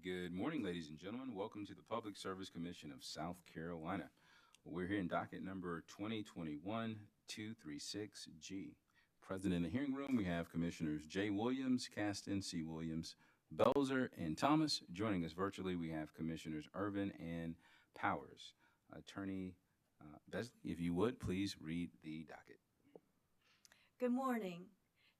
Good morning, ladies and gentlemen. Welcome to the Public Service Commission of South Carolina. We're here in docket number 2021-236G. Present in the hearing room, we have Commissioners J. Williams, Caston, C. Williams, Belzer, and Thomas. Joining us virtually, we have Commissioners Irvin and Powers. Attorney Besley, if you would, please read the docket. Good morning,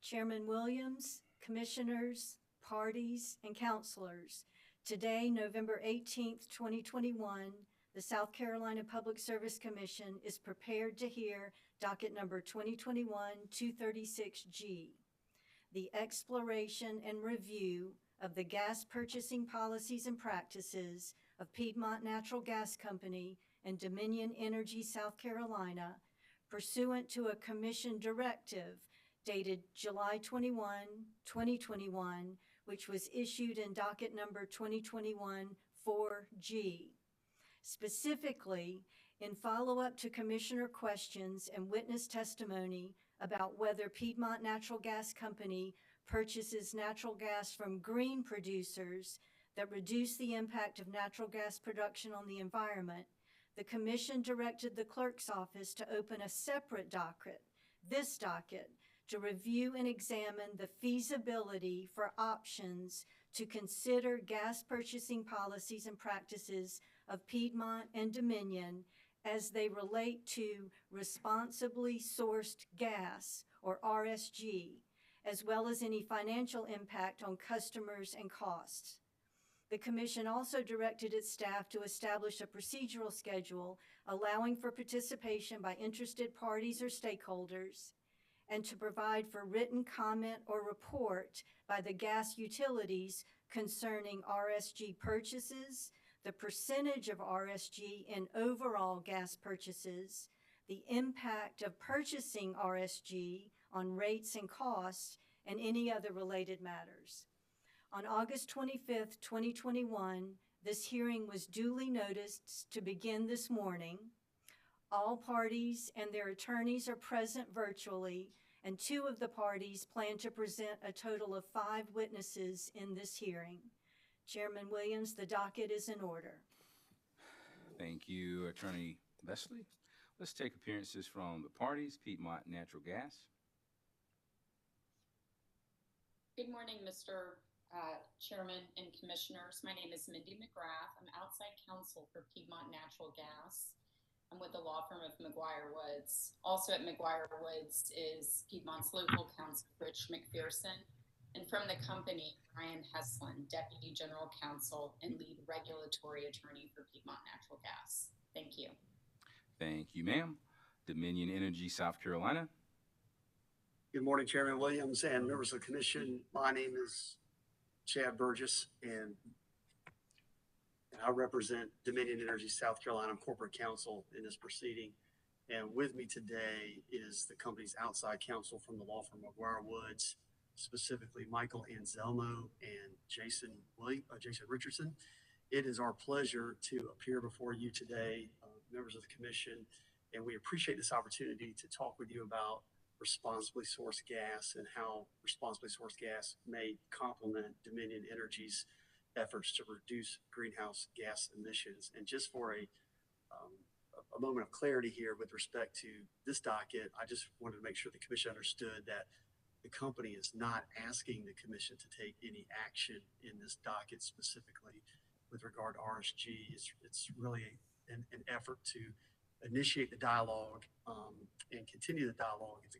Chairman Williams, Commissioners, parties, and counselors. Today, November 18th, 2021, the South Carolina Public Service Commission is prepared to hear docket number 2021-236G, the exploration and review of the gas purchasing policies and practices of Piedmont Natural Gas Company and Dominion Energy South Carolina, pursuant to a commission directive dated July 21, 2021, which was issued in docket number 2021-4G. Specifically, in follow-up to commissioner questions and witness testimony about whether Piedmont Natural Gas Company purchases natural gas from green producers that reduce the impact of natural gas production on the environment, the commission directed the clerk's office to open a separate docket, this docket, to review and examine the feasibility for options to consider gas purchasing policies and practices of Piedmont and Dominion as they relate to responsibly sourced gas, or RSG, as well as any financial impact on customers and costs. The commission also directed its staff to establish a procedural schedule allowing for participation by interested parties or stakeholders, and to provide for written comment or report by the gas utilities concerning RSG purchases, the percentage of RSG in overall gas purchases, the impact of purchasing RSG on rates and costs, and any other related matters. On August 25th, 2021, this hearing was duly noticed to begin this morning. All parties and their attorneys are present virtually, and 2 of the parties plan to present a total of 5 witnesses in this hearing. Chairman Williams, the docket is in order. Thank you, Attorney Besley. Let's take appearances from the parties. Piedmont Natural Gas. Good morning, Mr. Chairman and Commissioners. My name is Mindy McGrath. I'm outside counsel for Piedmont Natural Gas. I'm with the law firm of McGuire Woods. Also at McGuire Woods is Piedmont's local counsel, Rich McPherson, and from the company, Brian Heslin, Deputy General Counsel and Lead Regulatory Attorney for Piedmont Natural Gas. Thank you. Thank you, ma'am. Dominion Energy South Carolina. Good morning, Chairman Williams and members of the commission. My name is Chad Burgess, and I represent Dominion Energy South Carolina. I'm corporate counsel in this proceeding. And with me today is the company's outside counsel from the law firm of McGuire Woods, specifically Michael Anselmo and Jason Richardson. It is our pleasure to appear before you today, members of the commission, and we appreciate this opportunity to talk with you about responsibly sourced gas and how responsibly sourced gas may complement Dominion Energy's efforts to reduce greenhouse gas emissions. And just for a moment of clarity here with respect to this docket, I just wanted to make sure the commission understood that the company is not asking the commission to take any action in this docket specifically with regard to RSG. It's really an effort to initiate the dialogue and continue the dialogue if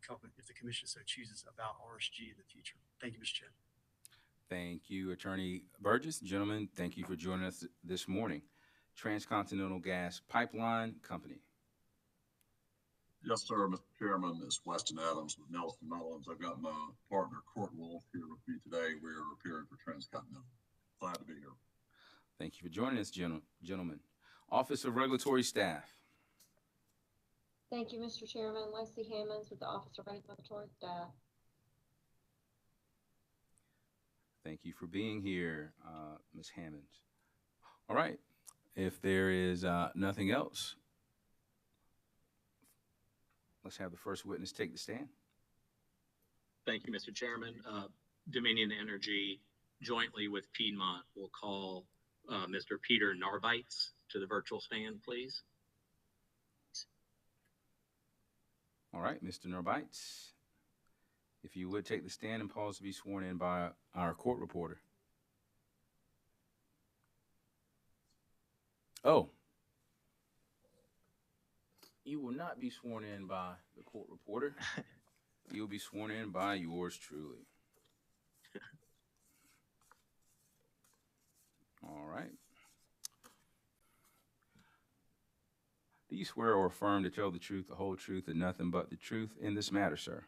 the commission so chooses about RSG in the future. Thank you, Mr. Chair. Thank you, Attorney Burgess. Gentlemen, thank you for joining us this morning. Transcontinental Gas Pipeline Company. Yes, sir, Mr. Chairman. It's Weston Adams with Nelson Mullins. I've got my partner, Court Wolf, here with me today. We're appearing for Transcontinental. Glad to be here. Thank you for joining us, gentlemen. Office of Regulatory Staff. Thank you, Mr. Chairman. Lacey Hammonds with the Office of Regulatory Staff. Thank you for being here, Ms. Hammonds. All right. If there is nothing else, let's have the first witness take the stand. Thank you, Mr. Chairman. Dominion Energy jointly with Piedmont, will call Mr. Peter Narbites to the virtual stand, please. All right, Mr. Norbites, if you would take the stand and pause to be sworn in by our court reporter. Oh, you will not be sworn in by the court reporter. You will be sworn in by yours truly. All right. Do you swear or affirm to tell the truth, the whole truth, and nothing but the truth in this matter, sir?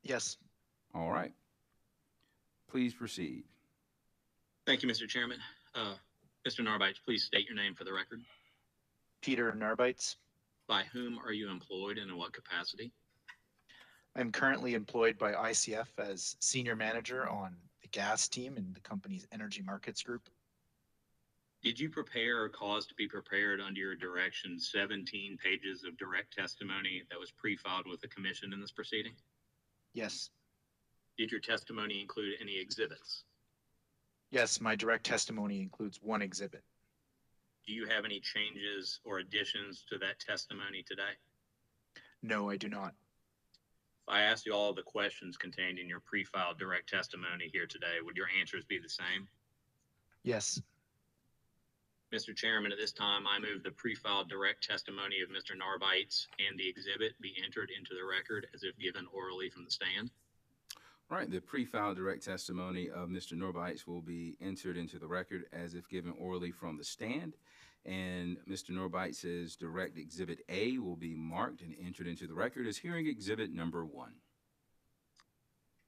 Yes. All right. Please proceed. Thank you, Mr. Chairman. Mr. Narbites, please state your name for the record. Peter Narbites. By whom are you employed and in what capacity? I'm currently employed by ICF as senior manager on the gas team in the company's energy markets group. Did you prepare or cause to be prepared under your direction 17 pages of direct testimony that was pre-filed with the commission in this proceeding? Yes. Did your testimony include any exhibits? Yes, my direct testimony includes one exhibit. Do you have any changes or additions to that testimony today? No, I do not. If I asked you all the questions contained in your pre-filed direct testimony here today, would your answers be the same? Yes. Mr. Chairman, at this time, I move the pre-filed direct testimony of Mr. Narbites and the exhibit be entered into the record as if given orally from the stand. All right, the pre-filed direct testimony of Mr. Narbites will be entered into the record as if given orally from the stand. And Mr. Narbites' direct exhibit A will be marked and entered into the record as hearing exhibit number 1.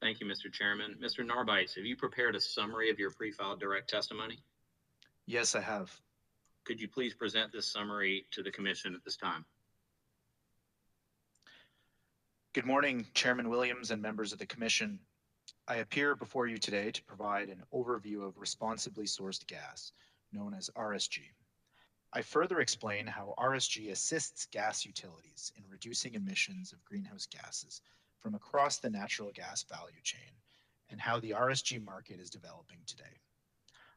Thank you, Mr. Chairman. Mr. Narbites, have you prepared a summary of your pre-filed direct testimony? Yes, I have. Could you please present this summary to the commission at this time? Good morning, Chairman Williams and members of the commission. I appear before you today to provide an overview of responsibly sourced gas, known as RSG. I further explain how RSG assists gas utilities in reducing emissions of greenhouse gases from across the natural gas value chain and how the RSG market is developing today.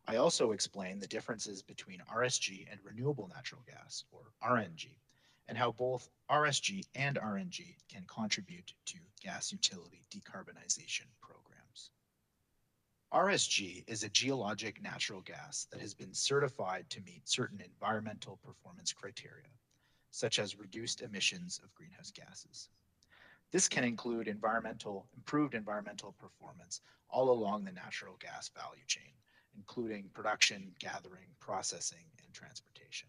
I also explain the differences between RSG and renewable natural gas, or RNG, and how both RSG and RNG can contribute to gas utility decarbonization programs. RSG is a geologic natural gas that has been certified to meet certain environmental performance criteria, such as reduced emissions of greenhouse gases. This can include improved environmental performance all along the natural gas value chain, including production, gathering, processing, and transportation.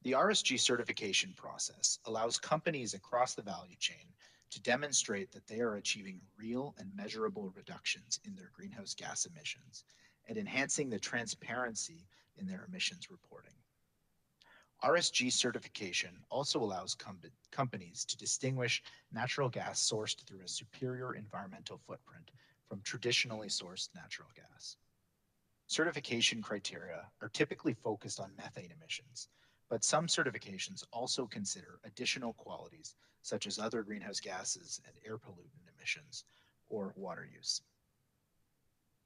The RSG certification process allows companies across the value chain to demonstrate that they are achieving real and measurable reductions in their greenhouse gas emissions and enhancing the transparency in their emissions reporting. RSG certification also allows companies to distinguish natural gas sourced through a superior environmental footprint from traditionally sourced natural gas. Certification criteria are typically focused on methane emissions, but some certifications also consider additional qualities such as other greenhouse gases and air pollutant emissions or water use.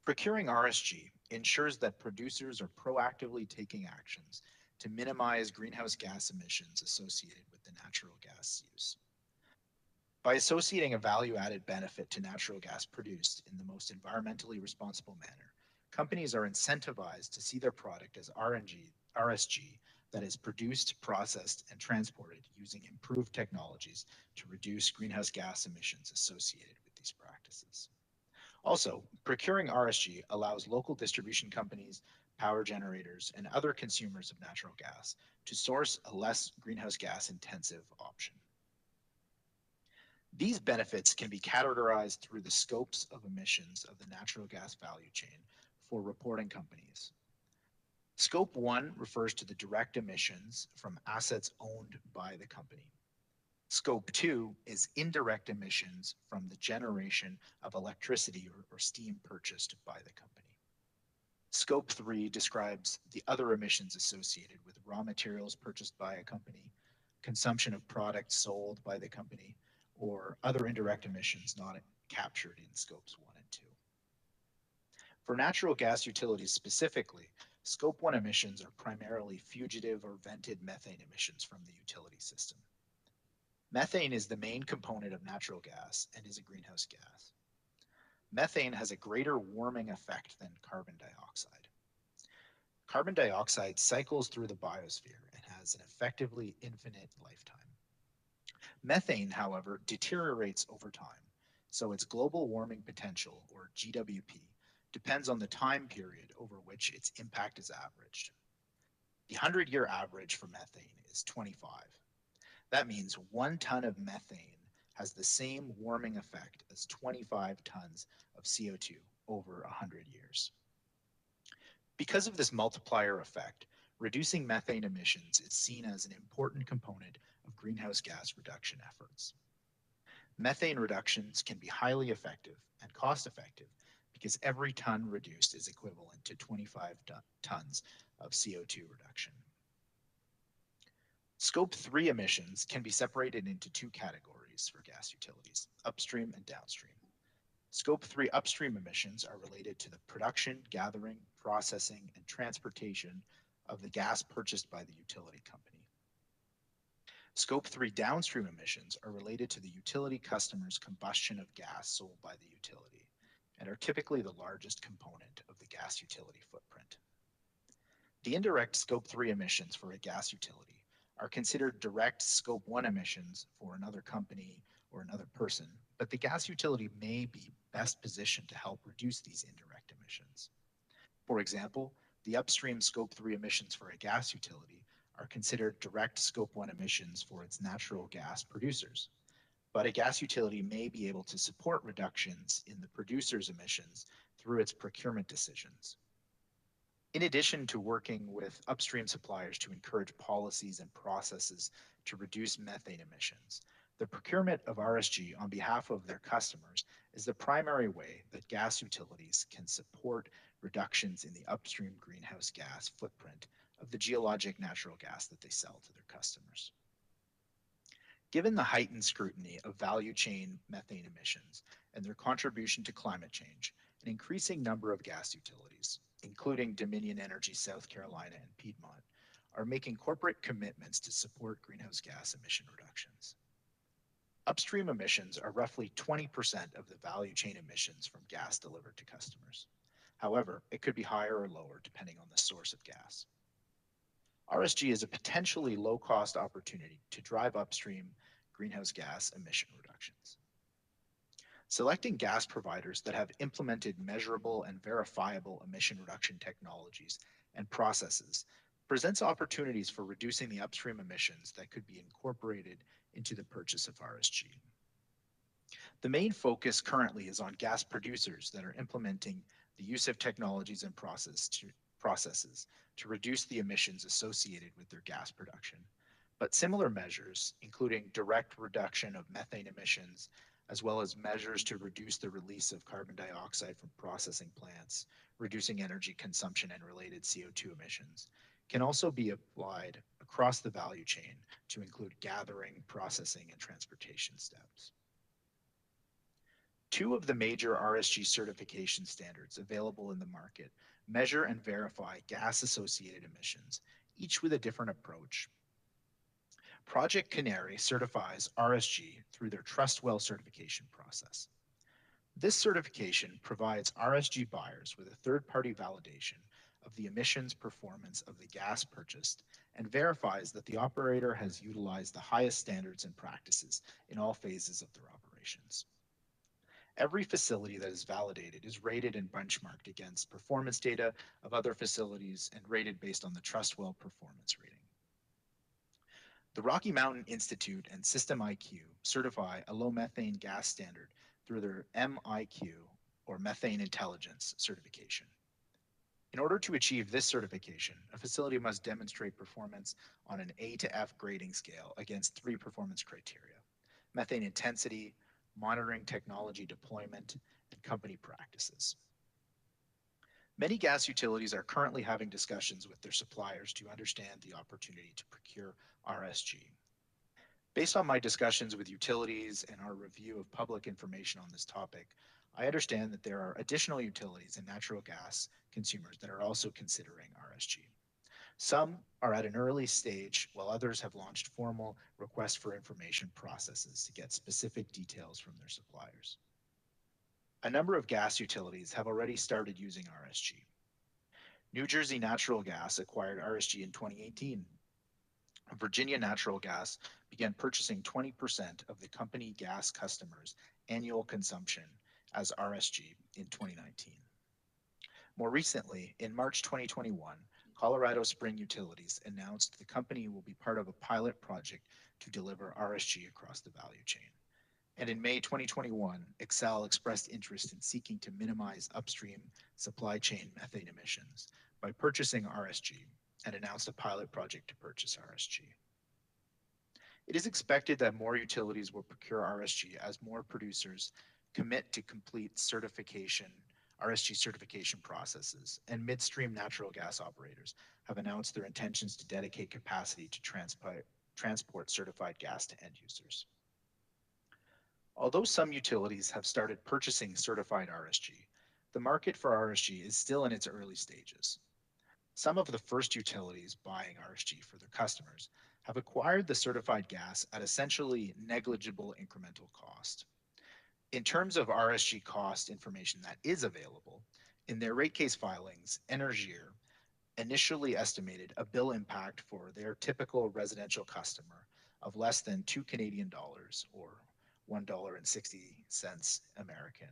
Procuring RSG ensures that producers are proactively taking actions to minimize greenhouse gas emissions associated with the natural gas use. By associating a value-added benefit to natural gas produced in the most environmentally responsible manner, companies are incentivized to see their product as RSG that is produced, processed, and transported using improved technologies to reduce greenhouse gas emissions associated with these practices. Also, procuring RSG allows local distribution companies, power generators, and other consumers of natural gas to source a less greenhouse gas intensive option. These benefits can be categorized through the scopes of emissions of the natural gas value chain for reporting companies. Scope 1 refers to the direct emissions from assets owned by the company. Scope 2 is indirect emissions from the generation of electricity or steam purchased by the company. Scope 3 describes the other emissions associated with raw materials purchased by a company, consumption of products sold by the company, or other indirect emissions not captured in Scopes 1 and 2. For natural gas utilities specifically, Scope 1 emissions are primarily fugitive or vented methane emissions from the utility system. Methane is the main component of natural gas and is a greenhouse gas. Methane has a greater warming effect than carbon dioxide. Carbon dioxide cycles through the biosphere and has an effectively infinite lifetime. Methane, however, deteriorates over time, so its global warming potential, or GWP, depends on the time period over which its impact is averaged. The 100-year average for methane is 25. That means 1 ton of methane has the same warming effect as 25 tons of CO2 over 100 years. Because of this multiplier effect, reducing methane emissions is seen as an important component of greenhouse gas reduction efforts. Methane reductions can be highly effective and cost-effective because every ton reduced is equivalent to 25 tons of CO2 reduction. Scope 3 emissions can be separated into 2 categories for gas utilities, upstream and downstream. Scope 3 upstream emissions are related to the production, gathering, processing, and transportation of the gas purchased by the utility company. Scope 3 downstream emissions are related to the utility customer's combustion of gas sold by the utility and are typically the largest component of the gas utility footprint. The indirect Scope 3 emissions for a gas utility are considered direct Scope 1 emissions for another company or another person, but the gas utility may be best positioned to help reduce these indirect emissions. For example, the upstream Scope 3 emissions for a gas utility are considered direct Scope 1 emissions for its natural gas producers, but a gas utility may be able to support reductions in the producer's emissions through its procurement decisions. In addition to working with upstream suppliers to encourage policies and processes to reduce methane emissions, the procurement of RSG on behalf of their customers is the primary way that gas utilities can support reductions in the upstream greenhouse gas footprint of the geologic natural gas that they sell to their customers. Given the heightened scrutiny of value chain methane emissions and their contribution to climate change, an increasing number of gas utilities, including Dominion Energy South Carolina and Piedmont, are making corporate commitments to support greenhouse gas emission reductions. Upstream emissions are roughly 20% of the value chain emissions from gas delivered to customers. However, it could be higher or lower depending on the source of gas. RSG is a potentially low-cost opportunity to drive upstream greenhouse gas emission reductions. Selecting gas providers that have implemented measurable and verifiable emission reduction technologies and processes presents opportunities for reducing the upstream emissions that could be incorporated into the purchase of RSG. The main focus currently is on gas producers that are implementing the use of technologies and processes to reduce the emissions associated with their gas production. But similar measures, including direct reduction of methane emissions, as well as measures to reduce the release of carbon dioxide from processing plants, reducing energy consumption and related CO2 emissions, can also be applied across the value chain to include gathering, processing, and transportation steps. 2 of the major RSG certification standards available in the market measure and verify gas-associated emissions, each with a different approach. Project Canary certifies RSG through their TrustWell certification process. This certification provides RSG buyers with a third-party validation of the emissions performance of the gas purchased and verifies that the operator has utilized the highest standards and practices in all phases of their operations. Every facility that is validated is rated and benchmarked against performance data of other facilities and rated based on the TrustWell performance rating. The Rocky Mountain Institute and System IQ certify a low methane gas standard through their MIQ, or Methane Intelligence certification. In order to achieve this certification, a facility must demonstrate performance on an A to F grading scale against 3 performance criteria: methane intensity, monitoring technology deployment, and company practices. Many gas utilities are currently having discussions with their suppliers to understand the opportunity to procure RSG. Based on my discussions with utilities and our review of public information on this topic, I understand that there are additional utilities and natural gas consumers that are also considering RSG. Some are at an early stage, while others have launched formal request for information processes to get specific details from their suppliers. A number of gas utilities have already started using RSG. New Jersey Natural Gas acquired RSG in 2018. Virginia Natural Gas began purchasing 20% of the company gas customers' annual consumption as RSG in 2019. More recently, in March 2021, Colorado Spring Utilities announced the company will be part of a pilot project to deliver RSG across the value chain. And in May 2021, Xcel expressed interest in seeking to minimize upstream supply chain methane emissions by purchasing RSG and announced a pilot project to purchase RSG. It is expected that more utilities will procure RSG as more producers commit to complete RSG certification processes, and midstream natural gas operators have announced their intentions to dedicate capacity to transport certified gas to end users. Although some utilities have started purchasing certified RSG, the market for RSG is still in its early stages. Some of the first utilities buying RSG for their customers have acquired the certified gas at essentially negligible incremental cost. In terms of RSG cost information that is available, in their rate case filings, Énergir initially estimated a bill impact for their typical residential customer of less than $2 Canadian or $1.60 American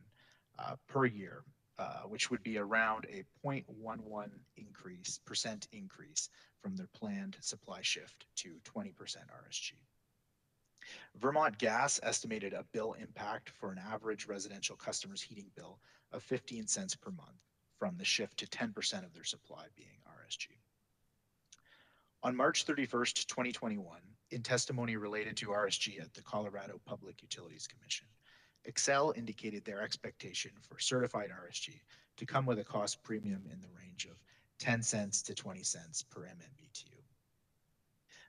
per year, which would be around a 0.11% increase from their planned supply shift to 20% RSG. Vermont Gas estimated a bill impact for an average residential customer's heating bill of 15 cents per month from the shift to 10% of their supply being RSG. On March 31st, 2021, in testimony related to RSG at the Colorado Public Utilities Commission, Xcel indicated their expectation for certified RSG to come with a cost premium in the range of 10 cents to 20 cents per MMBTU.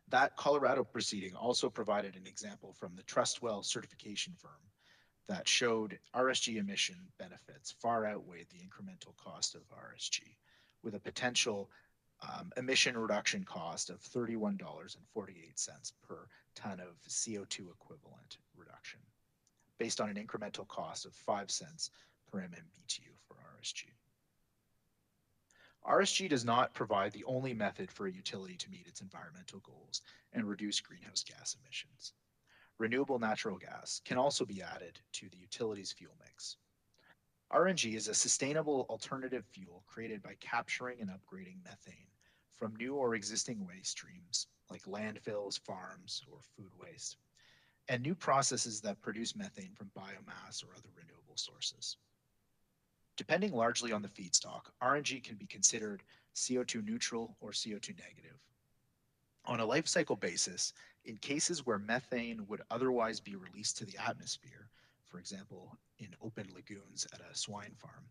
That Colorado proceeding also provided an example from the Trustwell certification firm that showed RSG emission benefits far outweighed the incremental cost of RSG, with a potential emission reduction cost of $31.48 per ton of CO2 equivalent reduction, based on an incremental cost of 5 cents per MMBTU for RSG. RSG does not provide the only method for a utility to meet its environmental goals and reduce greenhouse gas emissions. Renewable natural gas can also be added to the utility's fuel mix. RNG is a sustainable alternative fuel created by capturing and upgrading methane from new or existing waste streams like landfills, farms, or food waste, and new processes that produce methane from biomass or other renewable sources. Depending largely on the feedstock, RNG can be considered CO2 neutral or CO2 negative. On a life cycle basis, in cases where methane would otherwise be released to the atmosphere, for example, in open lagoons at a swine farm,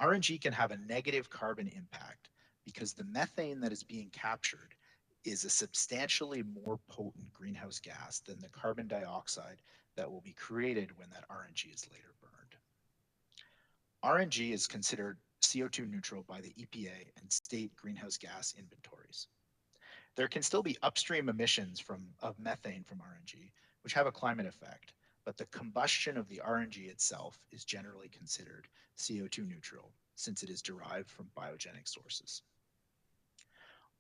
RNG can have a negative carbon impact because the methane that is being captured is a substantially more potent greenhouse gas than the carbon dioxide that will be created when that RNG is later burned. RNG is considered CO2 neutral by the EPA and state greenhouse gas inventories. There can still be upstream emissions of methane from RNG, which have a climate effect, but the combustion of the RNG itself is generally considered CO2 neutral since it is derived from biogenic sources.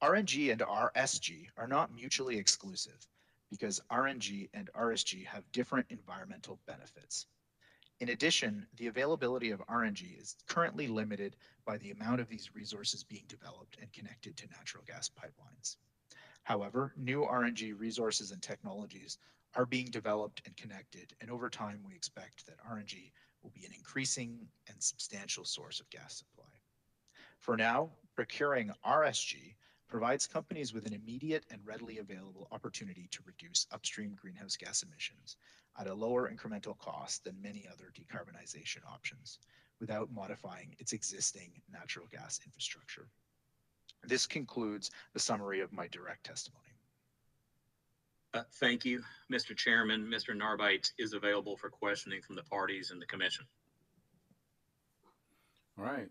RNG and RSG are not mutually exclusive because RNG and RSG have different environmental benefits. In addition, the availability of RNG is currently limited by the amount of these resources being developed and connected to natural gas pipelines. However, new RNG resources and technologies are being developed and connected, and over time we expect that RNG will be an increasing and substantial source of gas supply. For now, procuring RSG provides companies with an immediate and readily available opportunity to reduce upstream greenhouse gas emissions at a lower incremental cost than many other decarbonization options, without modifying its existing natural gas infrastructure. This concludes the summary of my direct testimony. Thank you, Mr. Chairman. Mr. Narbites is available for questioning from the parties and the commission. All right.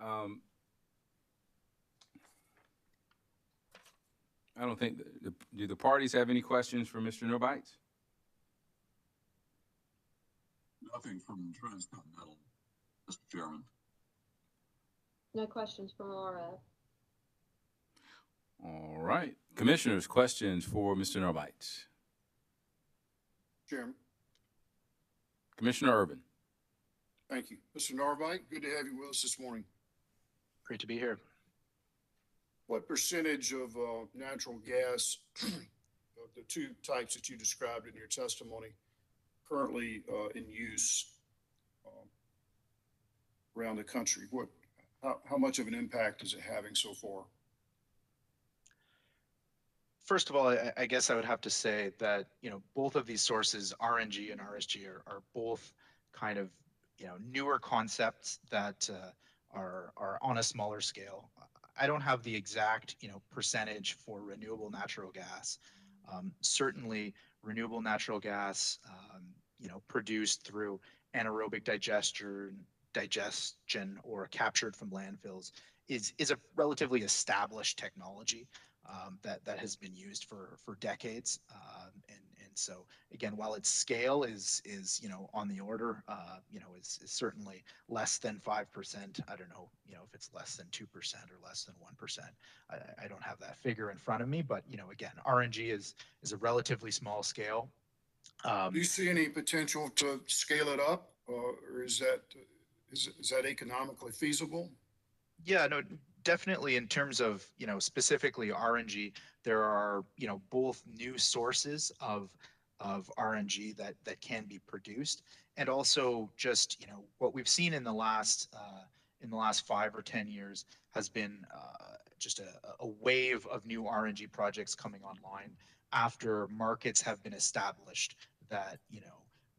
I don't think, do the parties have any questions for Mr. Norbites? Nothing from Transcontinental, Mr. Chairman. No questions from ORF. All right. Commissioners, questions for Mr. Norbites? Chairman, Commissioner Urban. thank you. Mr. Narvite, good to have you with us this morning. Great to be here. What percentage of natural gas, of the two types that you described in your testimony, currently in use around the country? How much of an impact is it having so far? First of all, I guess I would have to say that, both of these sources, RNG and RSG, are both kind of, newer concepts that are on a smaller scale. I don't have the exact, percentage for renewable natural gas. Certainly, renewable natural gas, produced through anaerobic digestion or captured from landfills is a relatively established technology that has been used for decades. And so again, while its scale is on the order, is certainly less than 5%. I don't know, if it's less than 2% or less than 1%. I don't have that figure in front of me, but again, RNG is a relatively small scale. Do you see any potential to scale it up, or is that economically feasible? Yeah, no, definitely in terms of, specifically RNG, there are, both new sources of RNG that can be produced. And also just, what we've seen in the last 5 or 10 years has been just a wave of new RNG projects coming online after markets have been established that,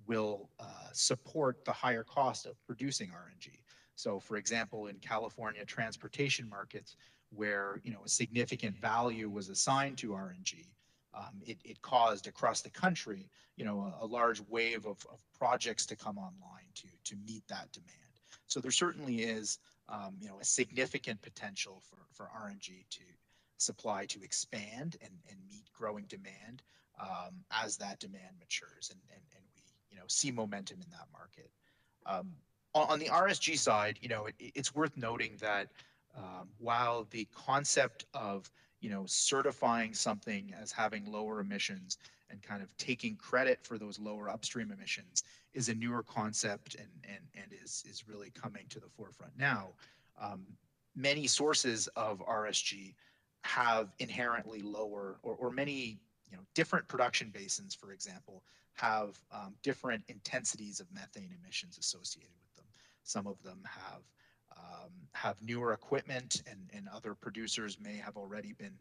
will support the higher cost of producing RNG. So for example, in California transportation markets where, a significant value was assigned to RNG, it caused across the country, a large wave of projects to come online to meet that demand. So there certainly is, a significant potential for RNG to supply to expand and meet growing demand as that demand matures and we, see momentum in that market. On the RSG side, it's worth noting that while the concept of, certifying something as having lower emissions and kind of taking credit for those lower upstream emissions is a newer concept and is really coming to the forefront now, many sources of RSG have inherently lower or many, different production basins, for example, have different intensities of methane emissions associated with them. Some of them have newer equipment, and other producers may have already been,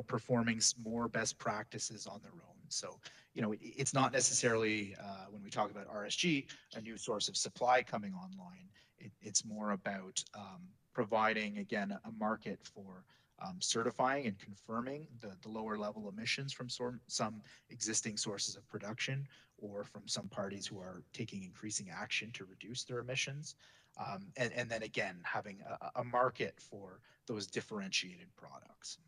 performing more best practices on their own. So, it's not necessarily when we talk about RSG, a new source of supply coming online. It's more about providing again a market for certifying and confirming the lower level emissions from some existing sources of production or from some parties who are taking increasing action to reduce their emissions. And then again, having a market for those differentiated products.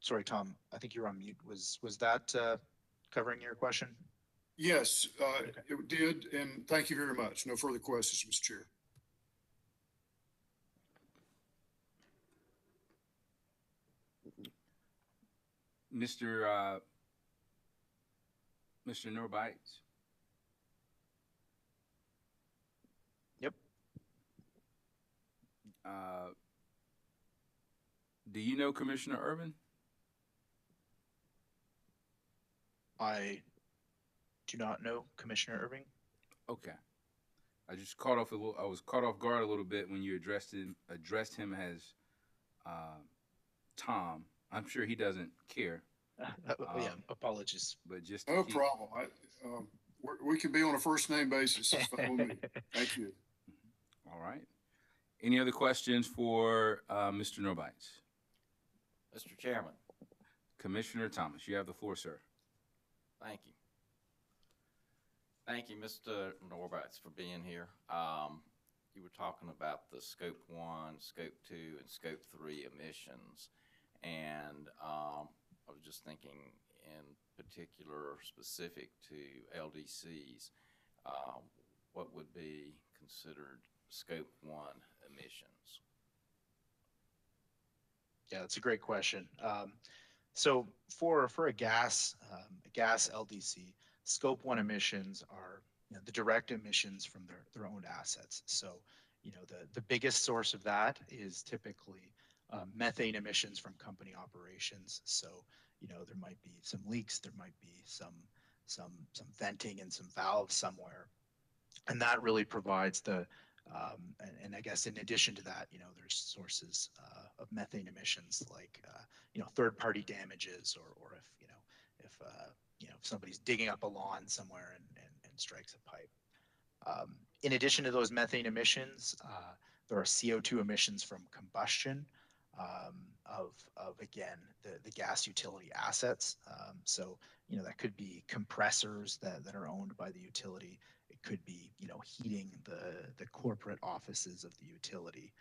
Sorry, Tom, I think you're on mute. Was that covering your question? Yes, Okay. it did, and thank you very much. No further questions, Mr. Chair. Mr. Norbites. Yep. Do you know Commissioner Urban? I do not know Commissioner Irving. Okay. I just caught off I was caught off guard a little bit when you addressed him as Tom. I'm sure he doesn't care. Yeah, apologies. But just No problem. We can be on a first name basis. It's fine with me. Thank you. All right. Any other questions for Mr. Norbites? Mr. Chairman, Commissioner Thomas, you have the floor, sir. thank you. Thank you, Mr. Norberts, for being here. You were talking about the Scope 1, Scope 2, and Scope 3 emissions. And I was just thinking in particular specific to LDCs, what would be considered Scope 1 emissions? Yeah, that's a great question. So for a gas LDC, Scope 1 emissions are, the direct emissions from their owned assets. So, the biggest source of that is typically methane emissions from company operations. So, there might be some leaks, there might be some venting and some valves somewhere, and that really provides and I guess in addition to that, there's sources of methane emissions like third-party damages, or if somebody's digging up a lawn somewhere and strikes a pipe. In addition to those methane emissions, there are CO2 emissions from combustion of again the gas utility assets. So that could be compressors that are owned by the utility. It could be heating the corporate offices of the utility.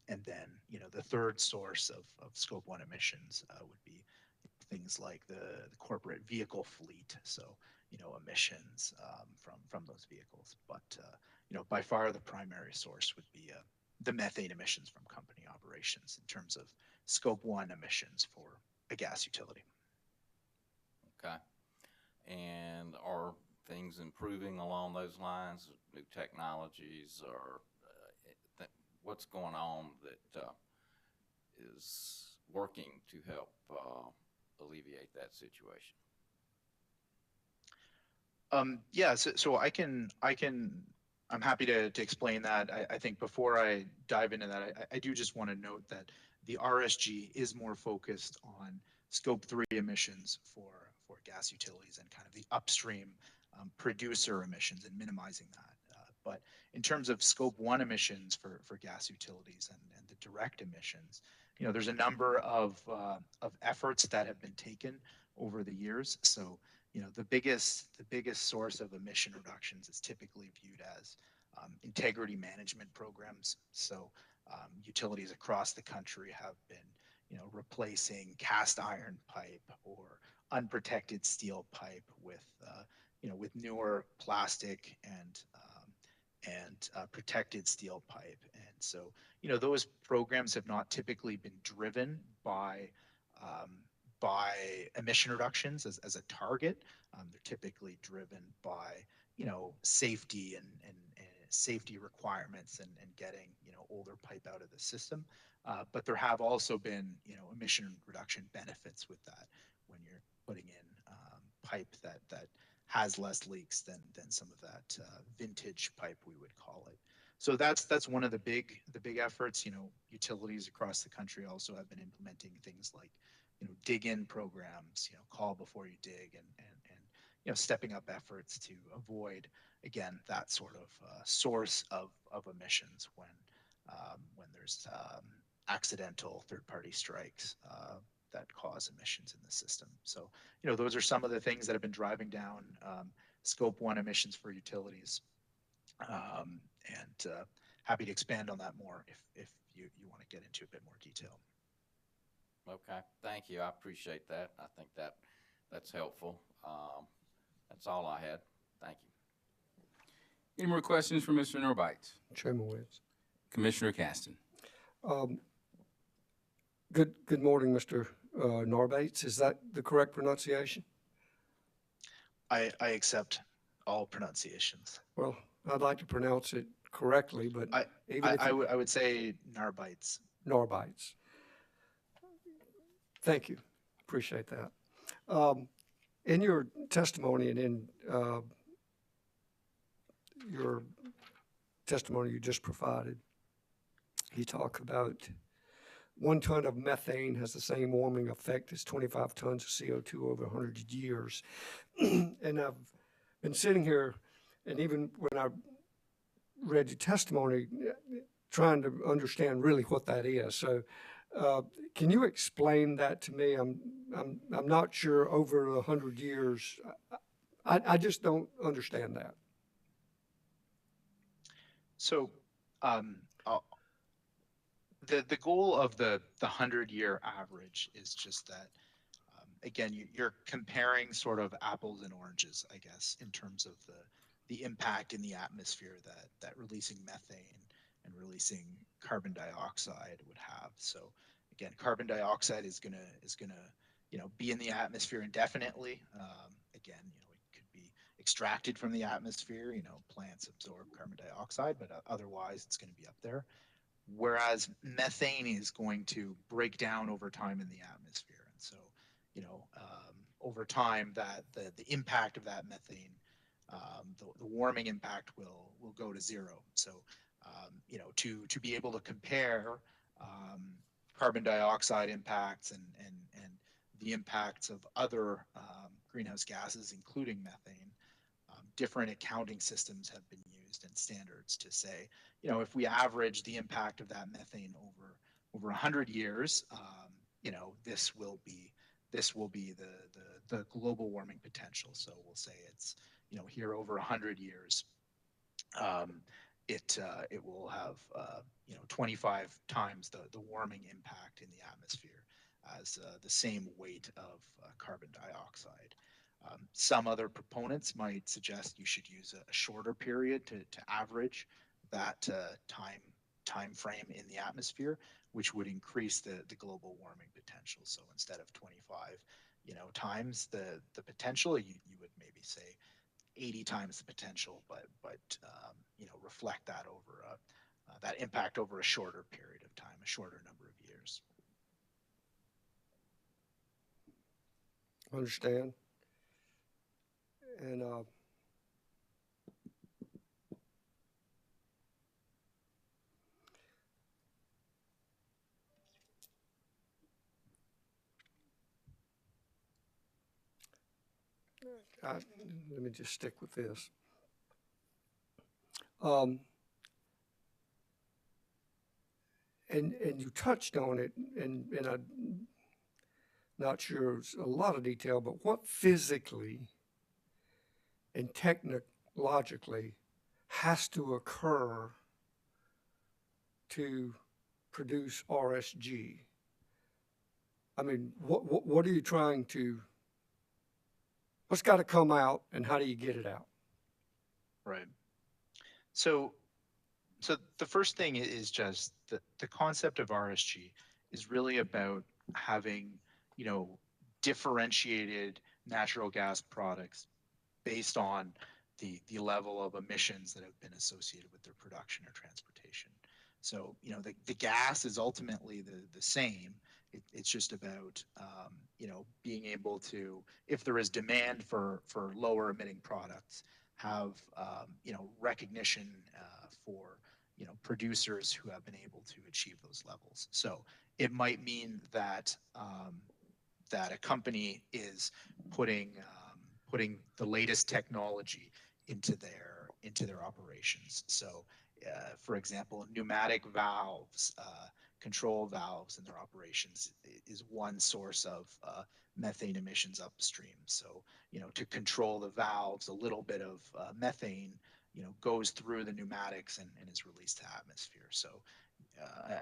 And then the third source of Scope 1 emissions would be things like the corporate vehicle fleet. So emissions from those vehicles. But by far the primary source would be the methane emissions from company operations in terms of Scope 1 emissions for a gas utility. Okay. And are things improving along those lines? New technologies, or what's going on that is working to help alleviate that situation? Yeah, so I'm happy to explain that. I think before I dive into that, I do just want to note that the RSG is more focused on Scope 3 emissions for gas utilities and kind of the upstream producer emissions and minimizing that. But in terms of Scope 1 emissions for gas utilities and the direct emissions, there's a number of efforts that have been taken over the years. So the biggest source of emission reductions is typically viewed as integrity management programs. So utilities across the country have been replacing cast iron pipe or unprotected steel pipe with newer plastic and protected steel pipe. And so those programs have not typically been driven by emission reductions as a target. They're typically driven by safety and safety requirements and getting older pipe out of the system. But there have also been emission reduction benefits with that when you're putting in pipe that has less leaks than some of that vintage pipe, we would call it. So that's one of the big efforts. Utilities across the country also have been implementing things like dig-in programs, call before you dig, and stepping up efforts to avoid, again, that sort of source of emissions when there's accidental third-party strikes that cause emissions in the system. So those are some of the things that have been driving down Scope 1 emissions for utilities, and happy to expand on that more if you want to get into a bit more detail. Okay, thank you. I appreciate that. I think that's helpful. That's all I had. Thank you. Any more questions for Mr. Norbites? Chairman Williams. Commissioner Caston. Good morning, Mr. Norbates. Is that the correct pronunciation? I accept all pronunciations. Well, I'd like to pronounce it correctly, but I would say Narbites. Norbites. Thank you. Appreciate that. In your testimony and in your testimony you just provided, you talk about 1 ton of methane has the same warming effect as 25 tons of CO2 over 100 years. And I've been sitting here, and even when I read your testimony, trying to understand really what that is. So can you explain that to me? I'm not sure over 100 years. I just don't understand that. So, the goal of the 100-year average is just that, again, you're comparing sort of apples and oranges, I guess, in terms of the impact in the atmosphere that releasing methane and releasing carbon dioxide would have. So again, carbon dioxide is gonna be in the atmosphere indefinitely. Again, it could be extracted from the atmosphere. Plants absorb carbon dioxide, but otherwise it's going to be up there. Whereas methane is going to break down over time in the atmosphere, and so over time that the impact of that methane, the warming impact will go to zero. So to be able to compare carbon dioxide impacts and the impacts of other greenhouse gases, including methane, different accounting systems have been used and standards to say, if we average the impact of that methane over 100 years, this will be the global warming potential. So we'll say it's here over 100 years, it will have 25 times the warming impact in the atmosphere as the same weight of carbon dioxide. Some other proponents might suggest you should use a shorter period to average that time frame in the atmosphere, which would increase the global warming potential. So instead of 25 times the potential, you would maybe say 80 times the potential, but reflect that over that impact over a shorter period of time, a shorter number of years. Understand? And let me just stick with this. And you touched on it, and I'm not sure it's a lot of detail, but what physically and technologically has to occur to produce RSG? I mean, what are you trying to, what's got to come out, and how do you get it out? Right. So the first thing is just the concept of RSG is really about having, differentiated natural gas products based on the level of emissions that have been associated with their production or transportation. So, the gas is ultimately the same. It's just about, being able to, if there is demand for lower emitting products, have, recognition for, producers who have been able to achieve those levels. So it might mean that that a company is putting the latest technology into their operations. So, for example, pneumatic valves, control valves in their operations is one source of methane emissions upstream. So, to control the valves, a little bit of methane, goes through the pneumatics and is released to atmosphere. So,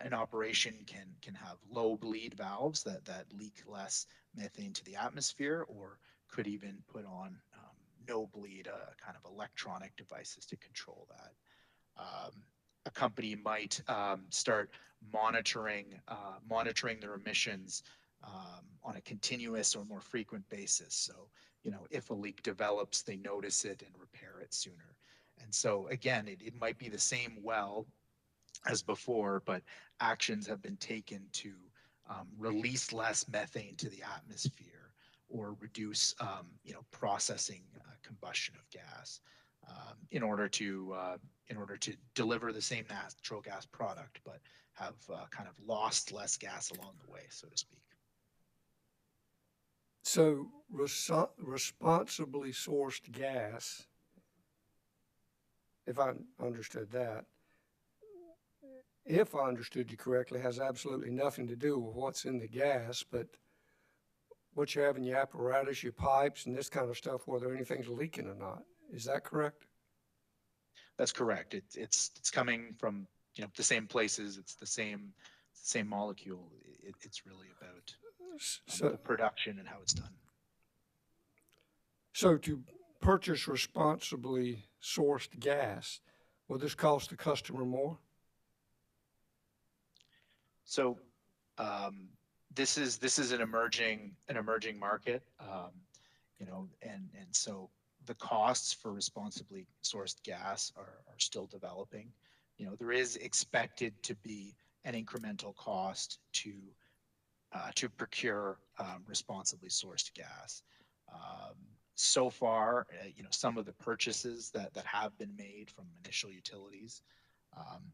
an operation can have low bleed valves that leak less methane to the atmosphere, or could even put on no bleed kind of electronic devices to control that. A company might start monitoring their emissions on a continuous or more frequent basis. So, if a leak develops, they notice it and repair it sooner. And so again, it might be the same well as before, but actions have been taken to release less methane to the atmosphere or reduce, processing combustion of gas in order to deliver the same natural gas product, but have kind of lost less gas along the way, so to speak. So responsibly sourced gas, if I understood that, if I understood you correctly, has absolutely nothing to do with what's in the gas, but what you have in your apparatus, your pipes and this kind of stuff, whether anything's leaking or not. Is that correct? That's correct. It's coming from, you know, the same places. It's the same molecule. It's really about the production and how it's done. So to purchase responsibly sourced gas, will this cost the customer more? So this is an emerging market, you know, and so the costs for responsibly sourced gas are still developing. You know, there is expected to be an incremental cost to procure responsibly sourced gas. So far, you know, some of the purchases that have been made from initial utilities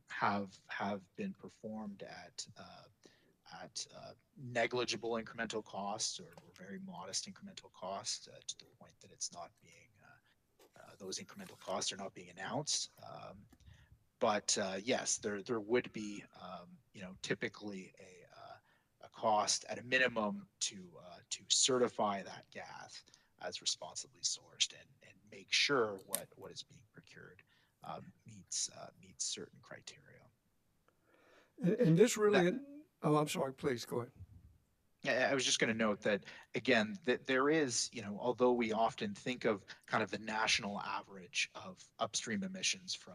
have been performed at negligible incremental costs or very modest incremental costs to the point that it's not being those incremental costs are not being announced. But yes, there would be you know, typically a cost at a minimum to certify that gas as responsibly sourced and make sure what is being procured meets certain criteria. And this really, oh, I'm sorry, please go ahead. I was just going to note that, again, that there is, you know, although we often think of kind of the national average of upstream emissions from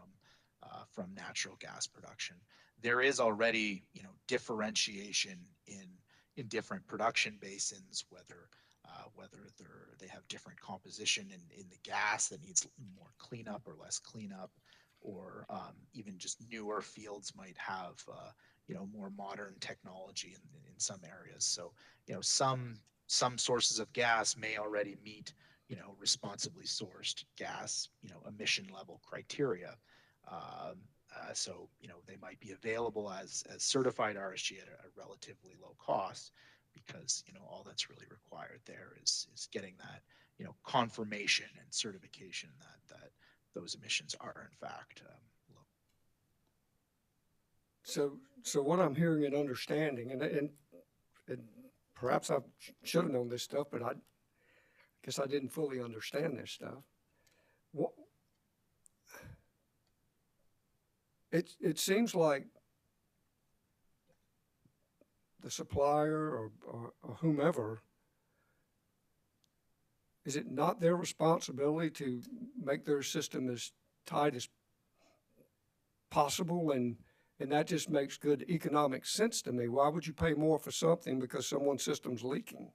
natural gas production, there is already, you know, differentiation in different production basins, whether they have different composition in the gas that needs more cleanup or less cleanup, or even just newer fields might have you know, more modern technology in some areas. So, you know, some sources of gas may already meet, you know, responsibly sourced gas, you know, emission level criteria. So, you know, they might be available as certified RSG at a relatively low cost, because, you know, all that's really required there is getting that, you know, confirmation and certification that those emissions are in fact low. So what I'm hearing and understanding, and perhaps I should have known this stuff, but I guess I didn't fully understand this stuff. It seems like the supplier or whomever, is it not their responsibility to make their system as tight as possible? And that just makes good economic sense to me. Why would you pay more for something because someone's system's leaking?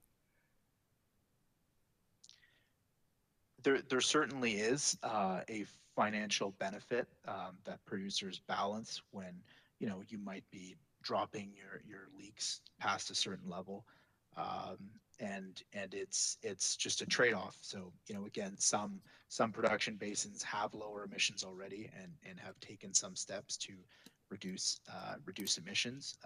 There certainly is a financial benefit that producers balance when, you know, you might be dropping your leaks past a certain level, and it's just a trade-off. So, you know, again, some production basins have lower emissions already and have taken some steps to reduce emissions,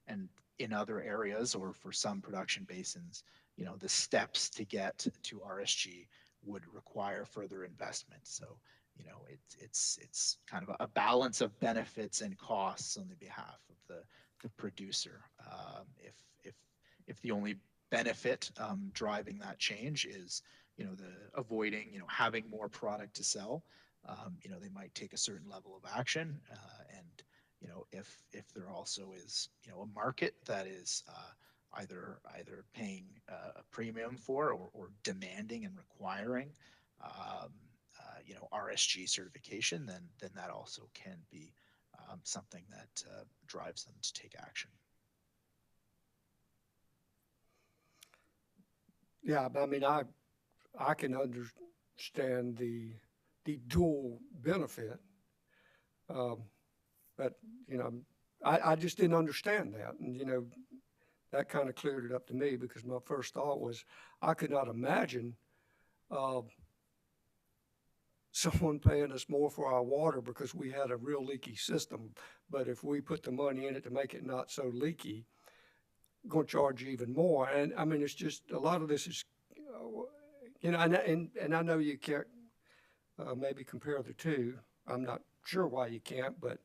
and in other areas, or for some production basins, you know, the steps to get to RSG would require further investment. So, you know, it's kind of a balance of benefits and costs on the behalf of the producer. If the only benefit driving that change is, you know, the avoiding, you know, having more product to sell, you know, they might take a certain level of action, and, you know, if there also is, you know, a market that is either paying a premium for or demanding and requiring, you know, RSG certification, then that also can be something that drives them to take action. Yeah, I mean, I can understand the dual benefit, but, you know, I just didn't understand that. And, you know, that kind of cleared it up to me, because my first thought was I could not imagine someone paying us more for our water because we had a real leaky system. But if we put the money in it to make it not so leaky, going to charge you even more. And I mean, it's just a lot of this is, you know, and I know you can't maybe compare the two. I'm not sure why you can't, but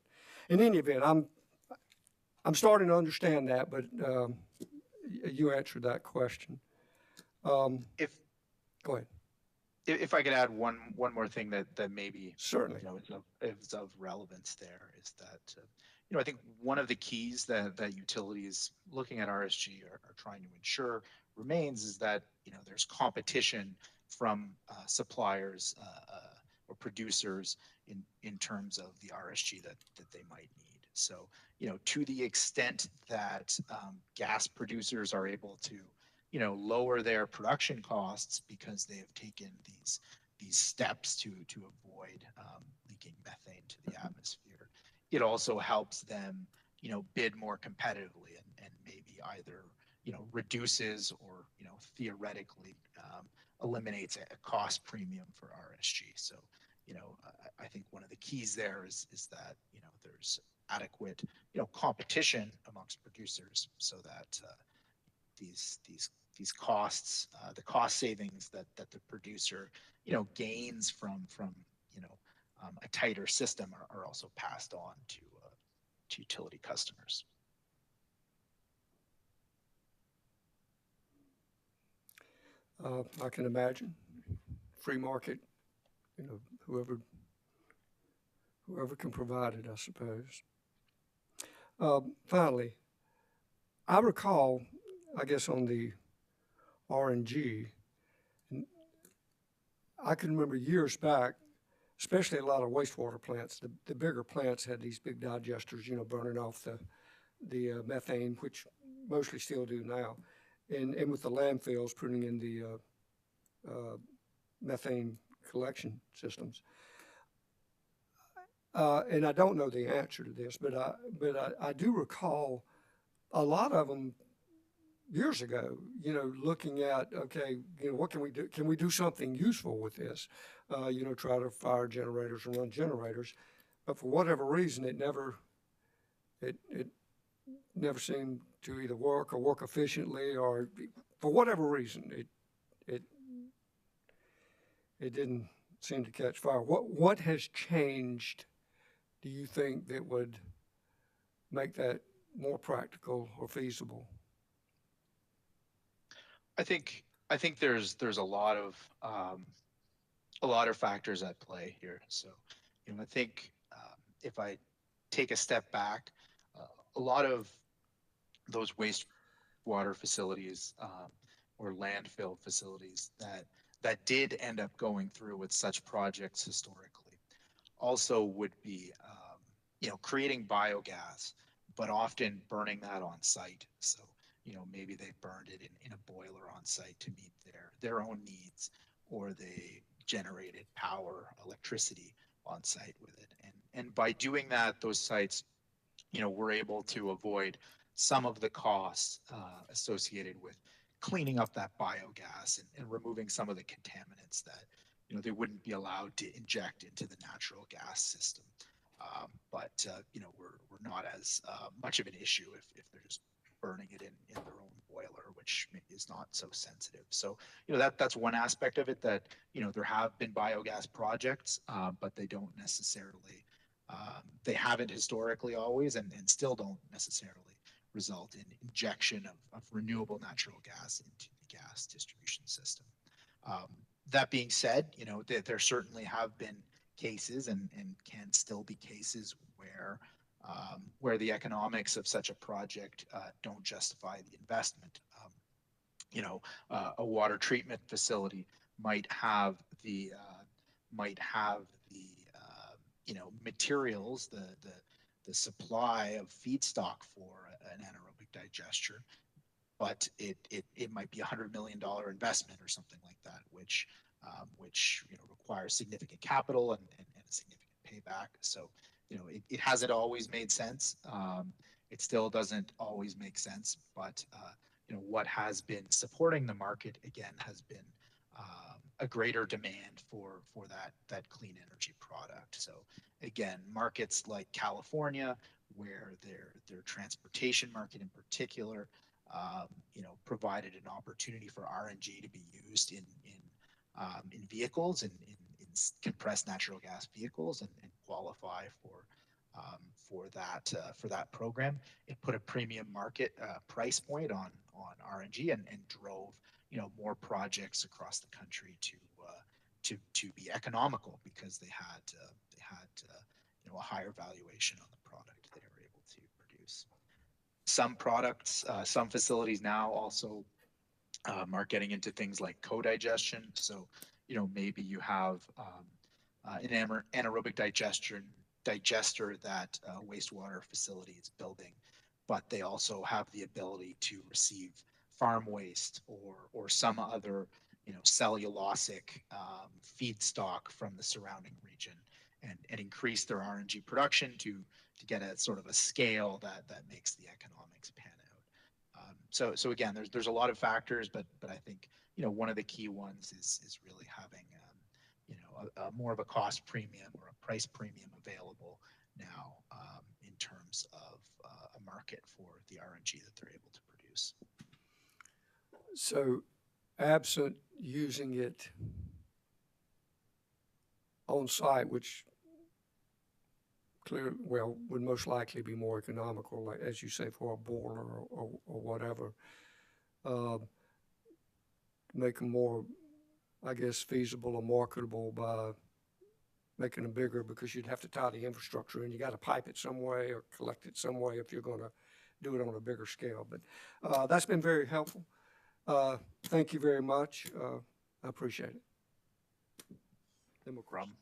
in any event, I'm starting to understand that. But you answered that question. If Go ahead. if I could add one more thing that maybe Certainly. is of relevance there is that I think one of the keys that utilities looking at RSG are trying to ensure remains is that there's competition from suppliers or producers in terms of the RSG that they might need. So to the extent that gas producers are able to lower their production costs because they have taken these steps to avoid leaking methane to the atmosphere. It also helps them, bid more competitively and maybe either, reduces or, theoretically eliminates a cost premium for RSG. So, I think one of the keys there is that, there's adequate, competition amongst producers so that these costs, the cost savings that the producer, gains from a tighter system are also passed on to utility customers. I can imagine free market, whoever can provide it, I suppose. Finally, I recall, I guess on the RNG, I can remember years back, especially a lot of wastewater plants, the bigger plants had these big digesters, burning off the methane, which mostly still do now. And with the landfills putting in the methane collection systems. And I don't know the answer to this, but I do recall a lot of them years ago, looking at, okay, what can we do? Can we do something useful with this? Try to fire generators and run generators. But for whatever reason, it never seemed to either work or work efficiently, or for whatever reason, it didn't seem to catch fire. What has changed, do you think, that would make that more practical or feasible? I think there's a lot of factors at play here. So, I think if I take a step back, a lot of those wastewater facilities or landfill facilities that did end up going through with such projects historically also would be creating biogas, but often burning that on site. So maybe they burned it in a boiler on site to meet their own needs, or they generated power, electricity on site with it. And by doing that, those sites, were able to avoid some of the costs associated with cleaning up that biogas and removing some of the contaminants that, they wouldn't be allowed to inject into the natural gas system. But we're not as much of an issue if they're just burning it in their own boiler, which is not so sensitive. So, that's one aspect of it, that, there have been biogas projects, but they don't necessarily, they haven't historically always, and still don't necessarily result in injection of renewable natural gas into the gas distribution system. That being said, there certainly have been cases and can still be cases where the economics of such a project don't justify the investment. A water treatment facility might have the materials, the supply of feedstock for an anaerobic digester, but it might be $100 million investment or something like that, which requires significant capital and a significant payback. So it hasn't always made sense. It still doesn't always make sense, but what has been supporting the market again has been a greater demand for that clean energy product. So again, markets like California, where their transportation market in particular, provided an opportunity for RNG to be used in vehicles and in compressed natural gas vehicles and qualify for that program. It put a premium market price point on RNG and drove more projects across the country to be economical because they had a higher valuation on the product they were able to produce. Some products, some facilities now also are getting into things like co-digestion. So, maybe you have an anaerobic digester that a wastewater facility is building, but they also have the ability to receive farm waste or some other cellulosic feedstock from the surrounding region and increase their RNG production to get a sort of a scale that makes the economics pan out. So again, there's a lot of factors, but I think one of the key ones is really having a more of a cost premium or a price premium available now in terms of a market for the RNG that they're able to produce. So absent using it on site, which would most likely be more economical, like, as you say, for a boiler or whatever, make them more, I guess, feasible or marketable by making them bigger, because you'd have to tie the infrastructure and you got to pipe it some way or collect it some way if you're going to do it on a bigger scale. But that's been very helpful. Thank you very much. I appreciate it. No problem.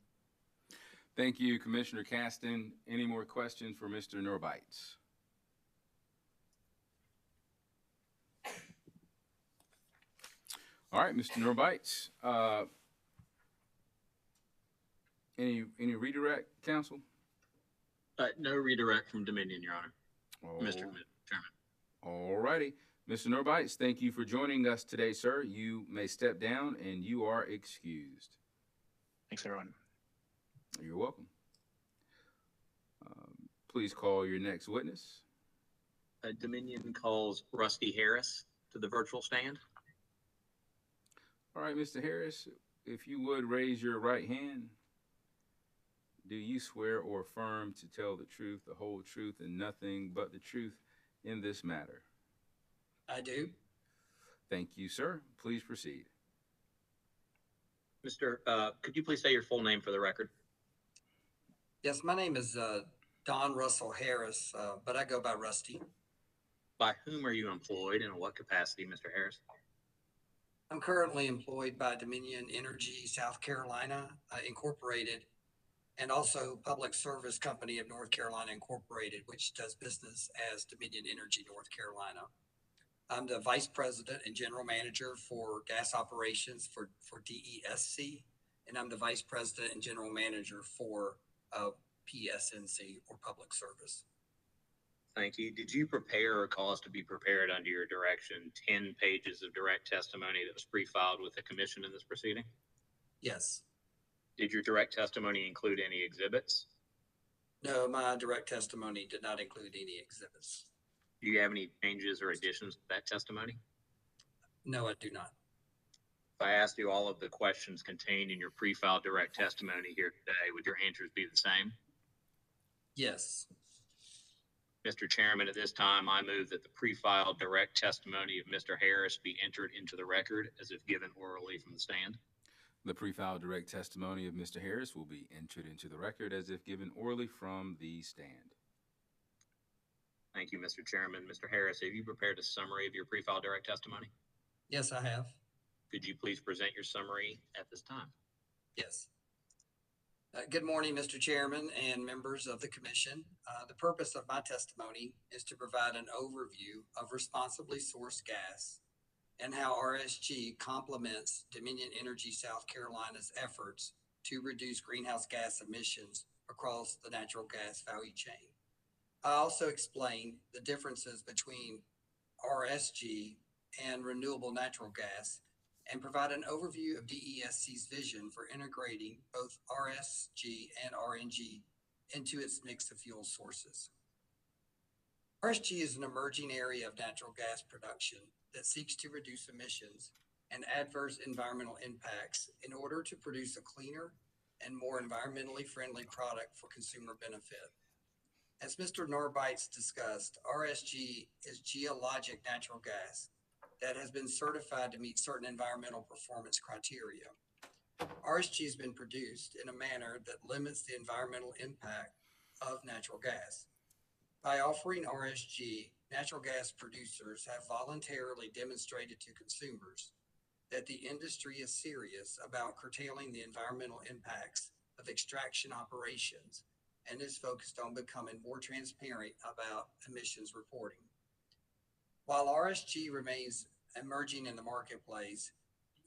Thank you, Commissioner Caston. Any more questions for Mr. Norbites? All right, Mr. Norbites. Any redirect, counsel? No redirect from Dominion, Your Honor. Mr. Chairman. All righty. Mr. Norbites, thank you for joining us today, sir. You may step down and you are excused. Thanks, everyone. You're welcome. Please call your next witness. Dominion calls Rusty Harris to the virtual stand. All right, Mr. Harris, if you would raise your right hand. Do you swear or affirm to tell the truth, the whole truth, and nothing but the truth in this matter? I do. Thank you, sir. Please proceed. Mr. Could you please say your full name for the record? Yes, my name is Don Russell Harris, but I go by Rusty. By whom are you employed and in what capacity, Mr. Harris? I'm currently employed by Dominion Energy South Carolina Incorporated, and also Public Service Company of North Carolina Incorporated, which does business as Dominion Energy North Carolina. I'm the Vice President and General Manager for gas operations for DESC, and I'm the Vice President and General Manager for PSNC, or Public Service. Thank you. Did you prepare or cause to be prepared under your direction 10 pages of direct testimony that was pre-filed with the commission in this proceeding? Yes. Did your direct testimony include any exhibits? No, my direct testimony did not include any exhibits. Do you have any changes or additions to that testimony? No, I do not. If I asked you all of the questions contained in your pre-filed direct testimony here today, would your answers be the same? Yes. Mr. Chairman, at this time, I move that the pre-filed direct testimony of Mr. Harris be entered into the record as if given orally from the stand. The pre-filed direct testimony of Mr. Harris will be entered into the record as if given orally from the stand. Thank you, Mr. Chairman. Mr. Harris, have you prepared a summary of your pre-filed direct testimony? Yes, I have. Could you please present your summary at this time? Yes. Good morning, Mr. Chairman and members of the Commission. The purpose of my testimony is to provide an overview of responsibly sourced gas and how RSG complements Dominion Energy South Carolina's efforts to reduce greenhouse gas emissions across the natural gas value chain. I also explain the differences between RSG and renewable natural gas and provide an overview of DESC's vision for integrating both RSG and RNG into its mix of fuel sources. RSG is an emerging area of natural gas production that seeks to reduce emissions and adverse environmental impacts in order to produce a cleaner and more environmentally friendly product for consumer benefit. As Mr. Norbites discussed, RSG is geologic natural gas that has been certified to meet certain environmental performance criteria. RSG has been produced in a manner that limits the environmental impact of natural gas. By offering RSG, natural gas producers have voluntarily demonstrated to consumers that the industry is serious about curtailing the environmental impacts of extraction operations and is focused on becoming more transparent about emissions reporting. While RSG remains emerging in the marketplace,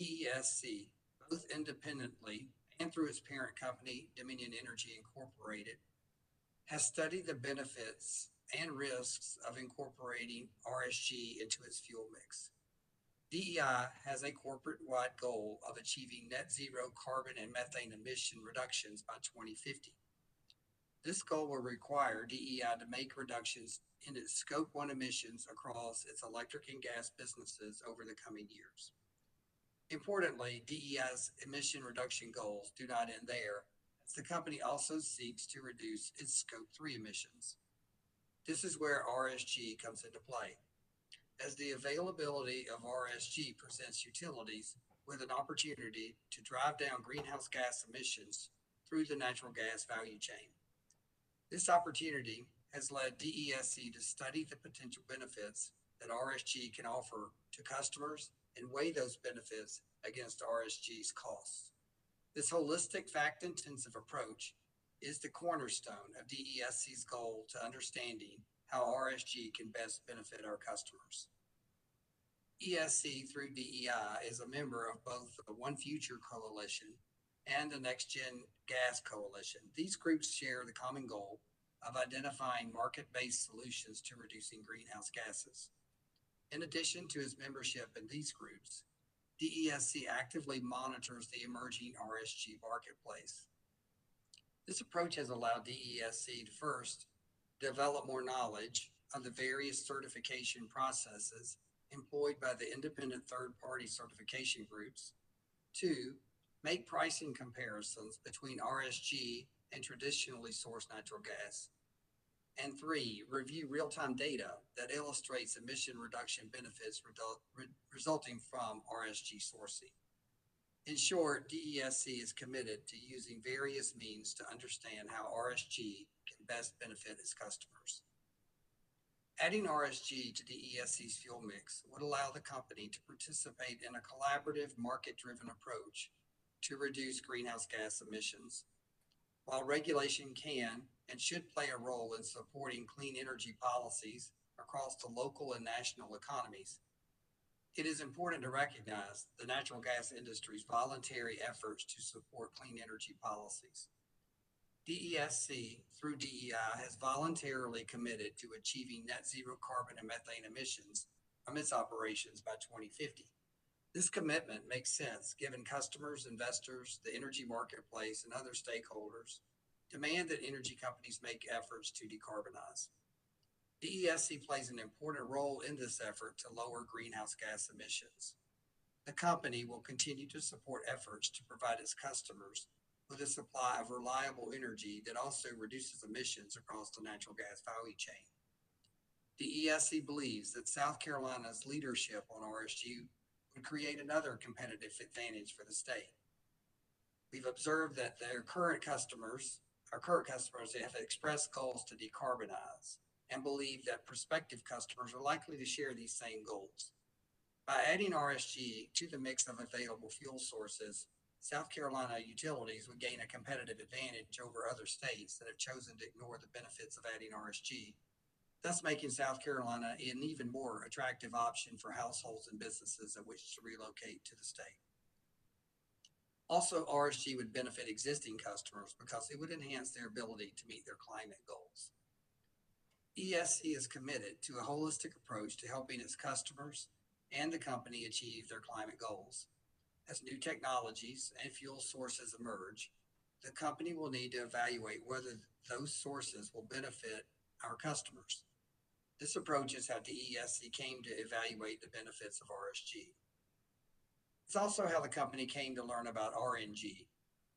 DESC, both independently and through its parent company, Dominion Energy Incorporated, has studied the benefits and risks of incorporating RSG into its fuel mix. DEI has a corporate-wide goal of achieving net zero carbon and methane emission reductions by 2050. This goal will require DEI to make reductions in its Scope 1 emissions across its electric and gas businesses over the coming years. Importantly, DEI's emission reduction goals do not end there, as the company also seeks to reduce its Scope 3 emissions. This is where RSG comes into play, as the availability of RSG presents utilities with an opportunity to drive down greenhouse gas emissions through the natural gas value chain. This opportunity has led DESC to study the potential benefits that RSG can offer to customers and weigh those benefits against RSG's costs. This holistic, fact-intensive approach is the cornerstone of DESC's goal to understanding how RSG can best benefit our customers. ESC through DEI is a member of both the One Future Coalition and the Next Gen Gas Coalition. These groups share the common goal of identifying market-based solutions to reducing greenhouse gases. In addition to its membership in these groups, DESC actively monitors the emerging RSG marketplace. This approach has allowed DESC to first develop more knowledge of the various certification processes employed by the independent third-party certification groups. 2, make pricing comparisons between RSG and traditionally sourced natural gas. And 3, review real-time data that illustrates emission reduction benefits resulting from RSG sourcing. In short, DESC is committed to using various means to understand how RSG can best benefit its customers. Adding RSG to DESC's fuel mix would allow the company to participate in a collaborative, market-driven approach to reduce greenhouse gas emissions. While regulation can and should play a role in supporting clean energy policies across the local and national economies, it is important to recognize the natural gas industry's voluntary efforts to support clean energy policies. DESC through DEI has voluntarily committed to achieving net zero carbon and methane emissions from its operations by 2050. This commitment makes sense given customers, investors, the energy marketplace, and other stakeholders demand that energy companies make efforts to decarbonize. DESC plays an important role in this effort to lower greenhouse gas emissions. The company will continue to support efforts to provide its customers with a supply of reliable energy that also reduces emissions across the natural gas value chain. DESC believes that South Carolina's leadership on RSG would create another competitive advantage for the state. We've observed that our current customers have expressed goals to decarbonize and believe that prospective customers are likely to share these same goals. By adding RSG to the mix of available fuel sources, South Carolina utilities would gain a competitive advantage over other states that have chosen to ignore the benefits of adding RSG, thus making South Carolina an even more attractive option for households and businesses that wish to relocate to the state. Also, RSG would benefit existing customers because it would enhance their ability to meet their climate goals. ESC is committed to a holistic approach to helping its customers and the company achieve their climate goals. As new technologies and fuel sources emerge, the company will need to evaluate whether those sources will benefit our customers. This approach is how DESC came to evaluate the benefits of RSG. It's also how the company came to learn about RNG,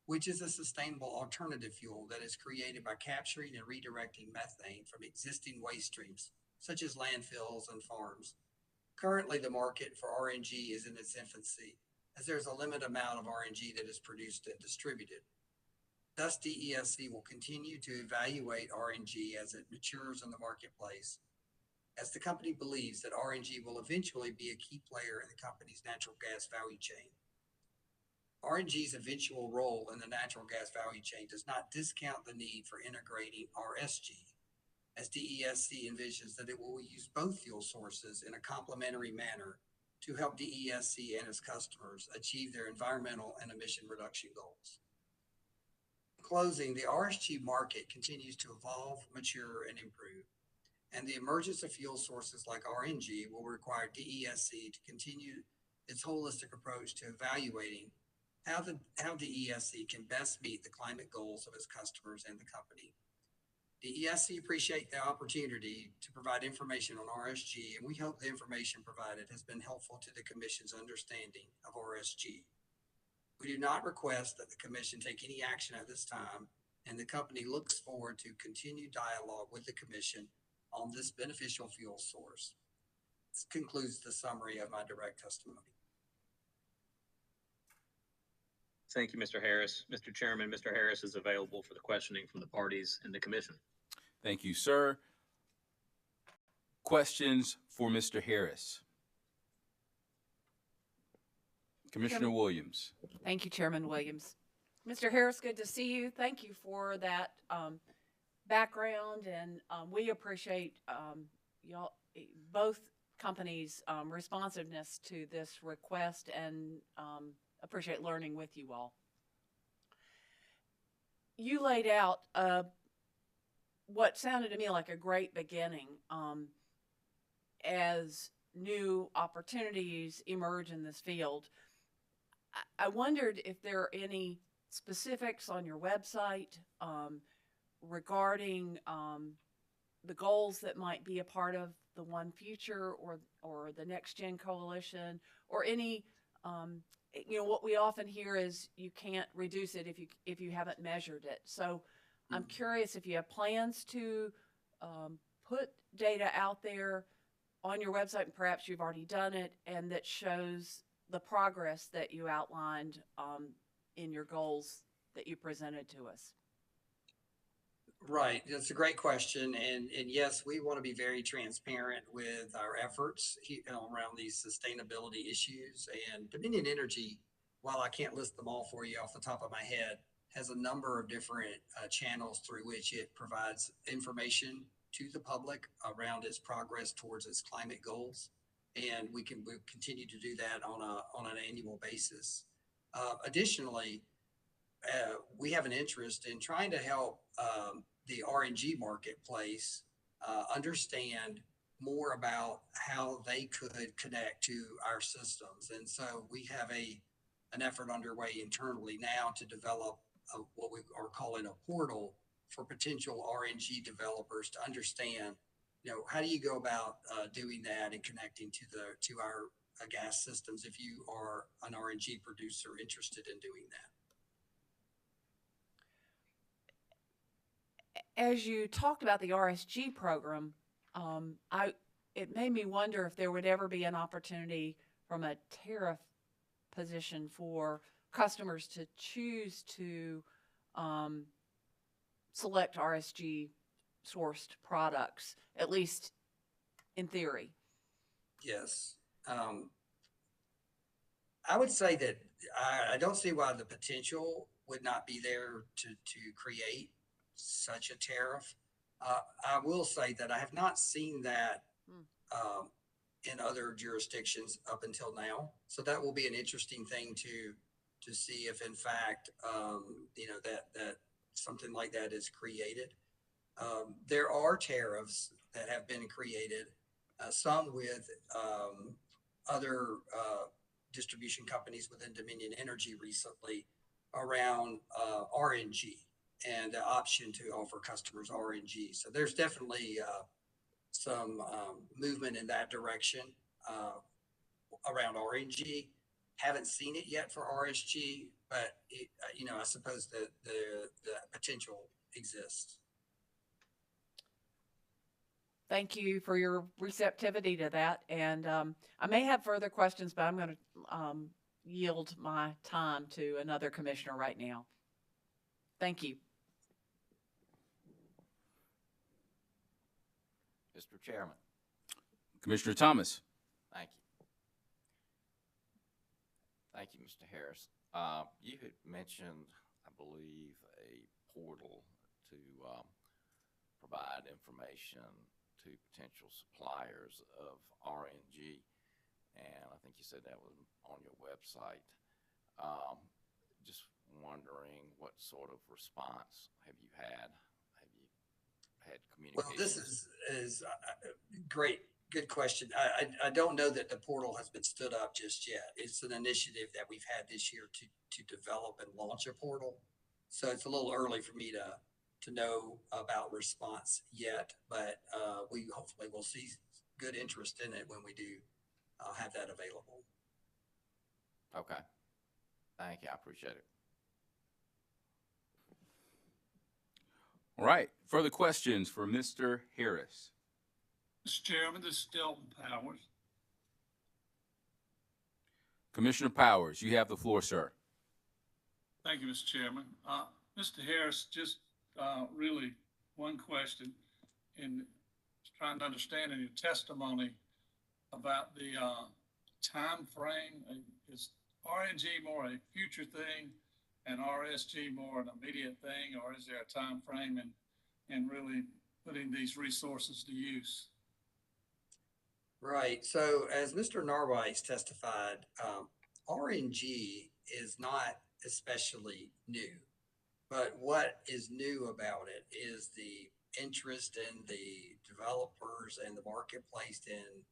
which is a sustainable alternative fuel that is created by capturing and redirecting methane from existing waste streams, such as landfills and farms. Currently, the market for RNG is in its infancy, as there's a limited amount of RNG that is produced and distributed. Thus, DESC will continue to evaluate RNG as it matures in the marketplace, as the company believes that RNG will eventually be a key player in the company's natural gas value chain. RNG's eventual role in the natural gas value chain does not discount the need for integrating RSG, as DESC envisions that it will use both fuel sources in a complementary manner to help DESC and its customers achieve their environmental and emission reduction goals. In closing, the RSG market continues to evolve, mature, and improve, and the emergence of fuel sources like RNG will require DESC to continue its holistic approach to evaluating how DESC can best meet the climate goals of its customers and the company. DESC appreciate the opportunity to provide information on RSG, and we hope the information provided has been helpful to the Commission's understanding of RSG. We do not request that the Commission take any action at this time, and the company looks forward to continued dialogue with the Commission on this beneficial fuel source. This concludes the summary of my direct testimony. Thank you, Mr. Harris. Mr. Chairman, Mr. Harris is available for the questioning from the parties in the commission. Thank you, sir. Questions for Mr. Harris? Commissioner Williams. Thank you, Chairman Williams. Mr. Harris, good to see you. Thank you for that background, and we appreciate y'all, both companies' responsiveness to this request, and appreciate learning with you all. You laid out what sounded to me like a great beginning as new opportunities emerge in this field. I wondered if there are any specifics on your website regarding the goals that might be a part of the One Future or the Next Gen Coalition, or any what we often hear is you can't reduce it if you haven't measured it. So I'm curious if you have plans to put data out there on your website, and perhaps you've already done it, and that shows the progress that you outlined in your goals that you presented to us. Right. That's a great question. And yes, we want to be very transparent with our efforts around these sustainability issues. And Dominion Energy, while I can't list them all for you off the top of my head, has a number of different channels through which it provides information to the public around its progress towards its climate goals. And we'll continue to do that on an annual basis. Additionally, we have an interest in trying to help the RNG marketplace understand more about how they could connect to our systems. And so we have an effort underway internally now to develop what we are calling a portal for potential RNG developers to understand, how do you go about doing that and connecting to our gas systems if you are an RNG producer interested in doing that. As you talked about the RSG program, it made me wonder if there would ever be an opportunity from a tariff position for customers to choose to select RSG sourced products, at least in theory. Yes. I would say that I don't see why the potential would not be there to create such a tariff. I will say that I have not seen that in other jurisdictions up until now. So that will be an interesting thing to see if, in fact, that something like that is created. There are tariffs that have been created, some with other distribution companies within Dominion Energy recently around RNG and the option to offer customers RNG. So there's definitely some movement in that direction around RNG. Haven't seen it yet for RSG, but I suppose that the potential exists. thank you for your receptivity to that. And I may have further questions, but I'm going to yield my time to another commissioner right now. Thank you. Mr. Chairman, Commissioner Thomas. thank you. Thank you, Mr. Harris. You had mentioned, I believe, a portal to provide information to potential suppliers of RNG, and I think you said that was on your website. Just wondering what sort of response have you had? Have you had communication? Well, this is great. Good question. I don't know that the portal has been stood up just yet. It's an initiative that we've had this year to develop and launch a portal. So it's a little early for me to know about response yet, but we hopefully will see good interest in it when we do have that available. Okay. Thank you. I appreciate it. All right. Further questions for Mr. Harris? Mr. Chairman, this is Delton Powers. Commissioner Powers, you have the floor, sir. Thank you, Mr. Chairman. Mr. Harris, just really one question in trying to understand in your testimony about the time frame. Is RNG more a future thing and RSG more an immediate thing, or is there a time frame in really putting these resources to use? Right. So as Mr. Narwhite testified, RNG is not especially new, but what is new about it is the interest in the developers and the marketplace in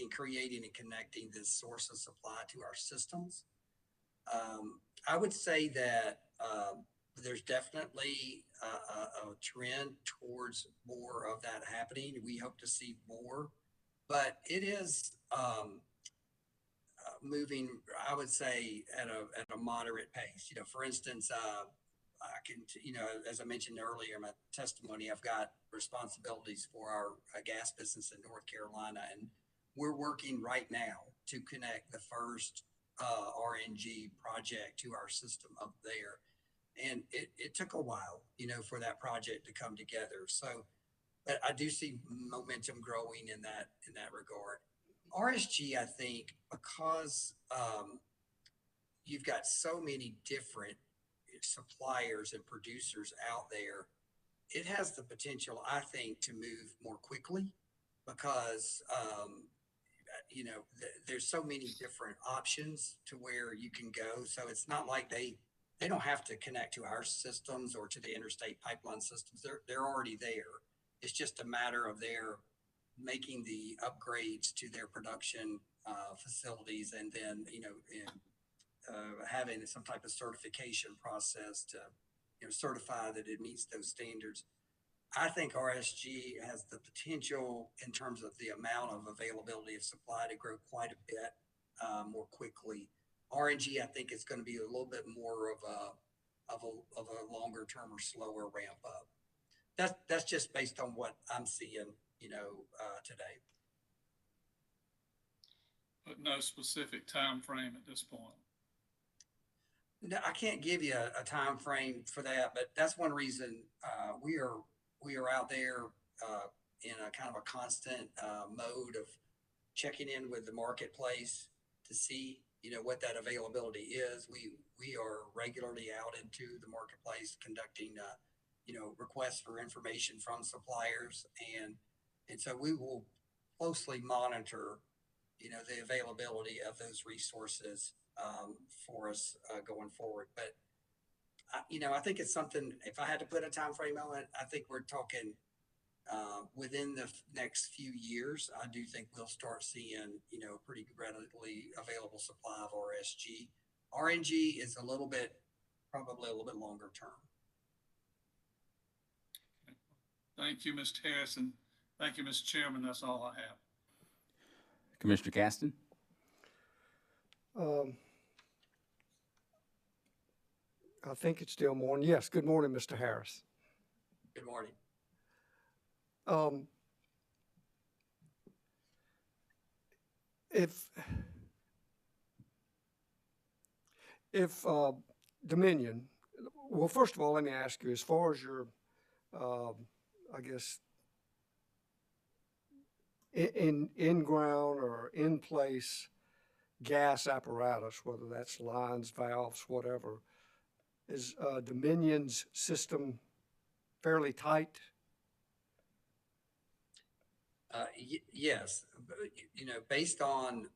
creating and connecting this source of supply to our systems. I would say that there's definitely a trend towards more of that happening. We hope to see more, but it is moving, I would say, at a moderate pace. For instance, I can, as I mentioned earlier in my testimony, I've got responsibilities for our gas business in North Carolina, and we're working right now to connect the first RNG project to our system up there. And it took a while, for that project to come together. So, but I do see momentum growing in that regard. RSG, I think, because you've got so many different suppliers and producers out there, it has the potential, I think, to move more quickly because, there's so many different options to where you can go. So it's not like they don't have to connect to our systems or to the interstate pipeline systems. They're already there. It's just a matter of their making the upgrades to their production facilities and then, having some type of certification process to, certify that it meets those standards. I think RSG has the potential in terms of the amount of availability of supply to grow quite a bit more quickly. RNG, I think it's going to be a little bit more of a longer term or slower ramp up. That's just based on what I'm seeing, today. But no specific time frame at this point. No, I can't give you a time frame for that, but that's one reason we are out there in a kind of a constant mode of checking in with the marketplace to see, what that availability is. We are regularly out into the marketplace conducting, requests for information from suppliers, and so we will closely monitor, the availability of those resources for us going forward. But I think it's something. If I had to put a time frame on it, I think we're talking within the next few years. I do think we'll start seeing, pretty readily available supply of RSG. RNG is probably a little bit longer term. Thank you, Mr. Harrison. Thank you, Mr. Chairman. That's all I have. Commissioner Caston? I think it's still morning. Yes, good morning, Mr. Harris. Good morning. if Dominion, well, first of all, let me ask you, as far as your, I guess, in ground or in place gas apparatus, whether that's lines, valves, whatever, is Dominion's system fairly tight? Yes, you know, based on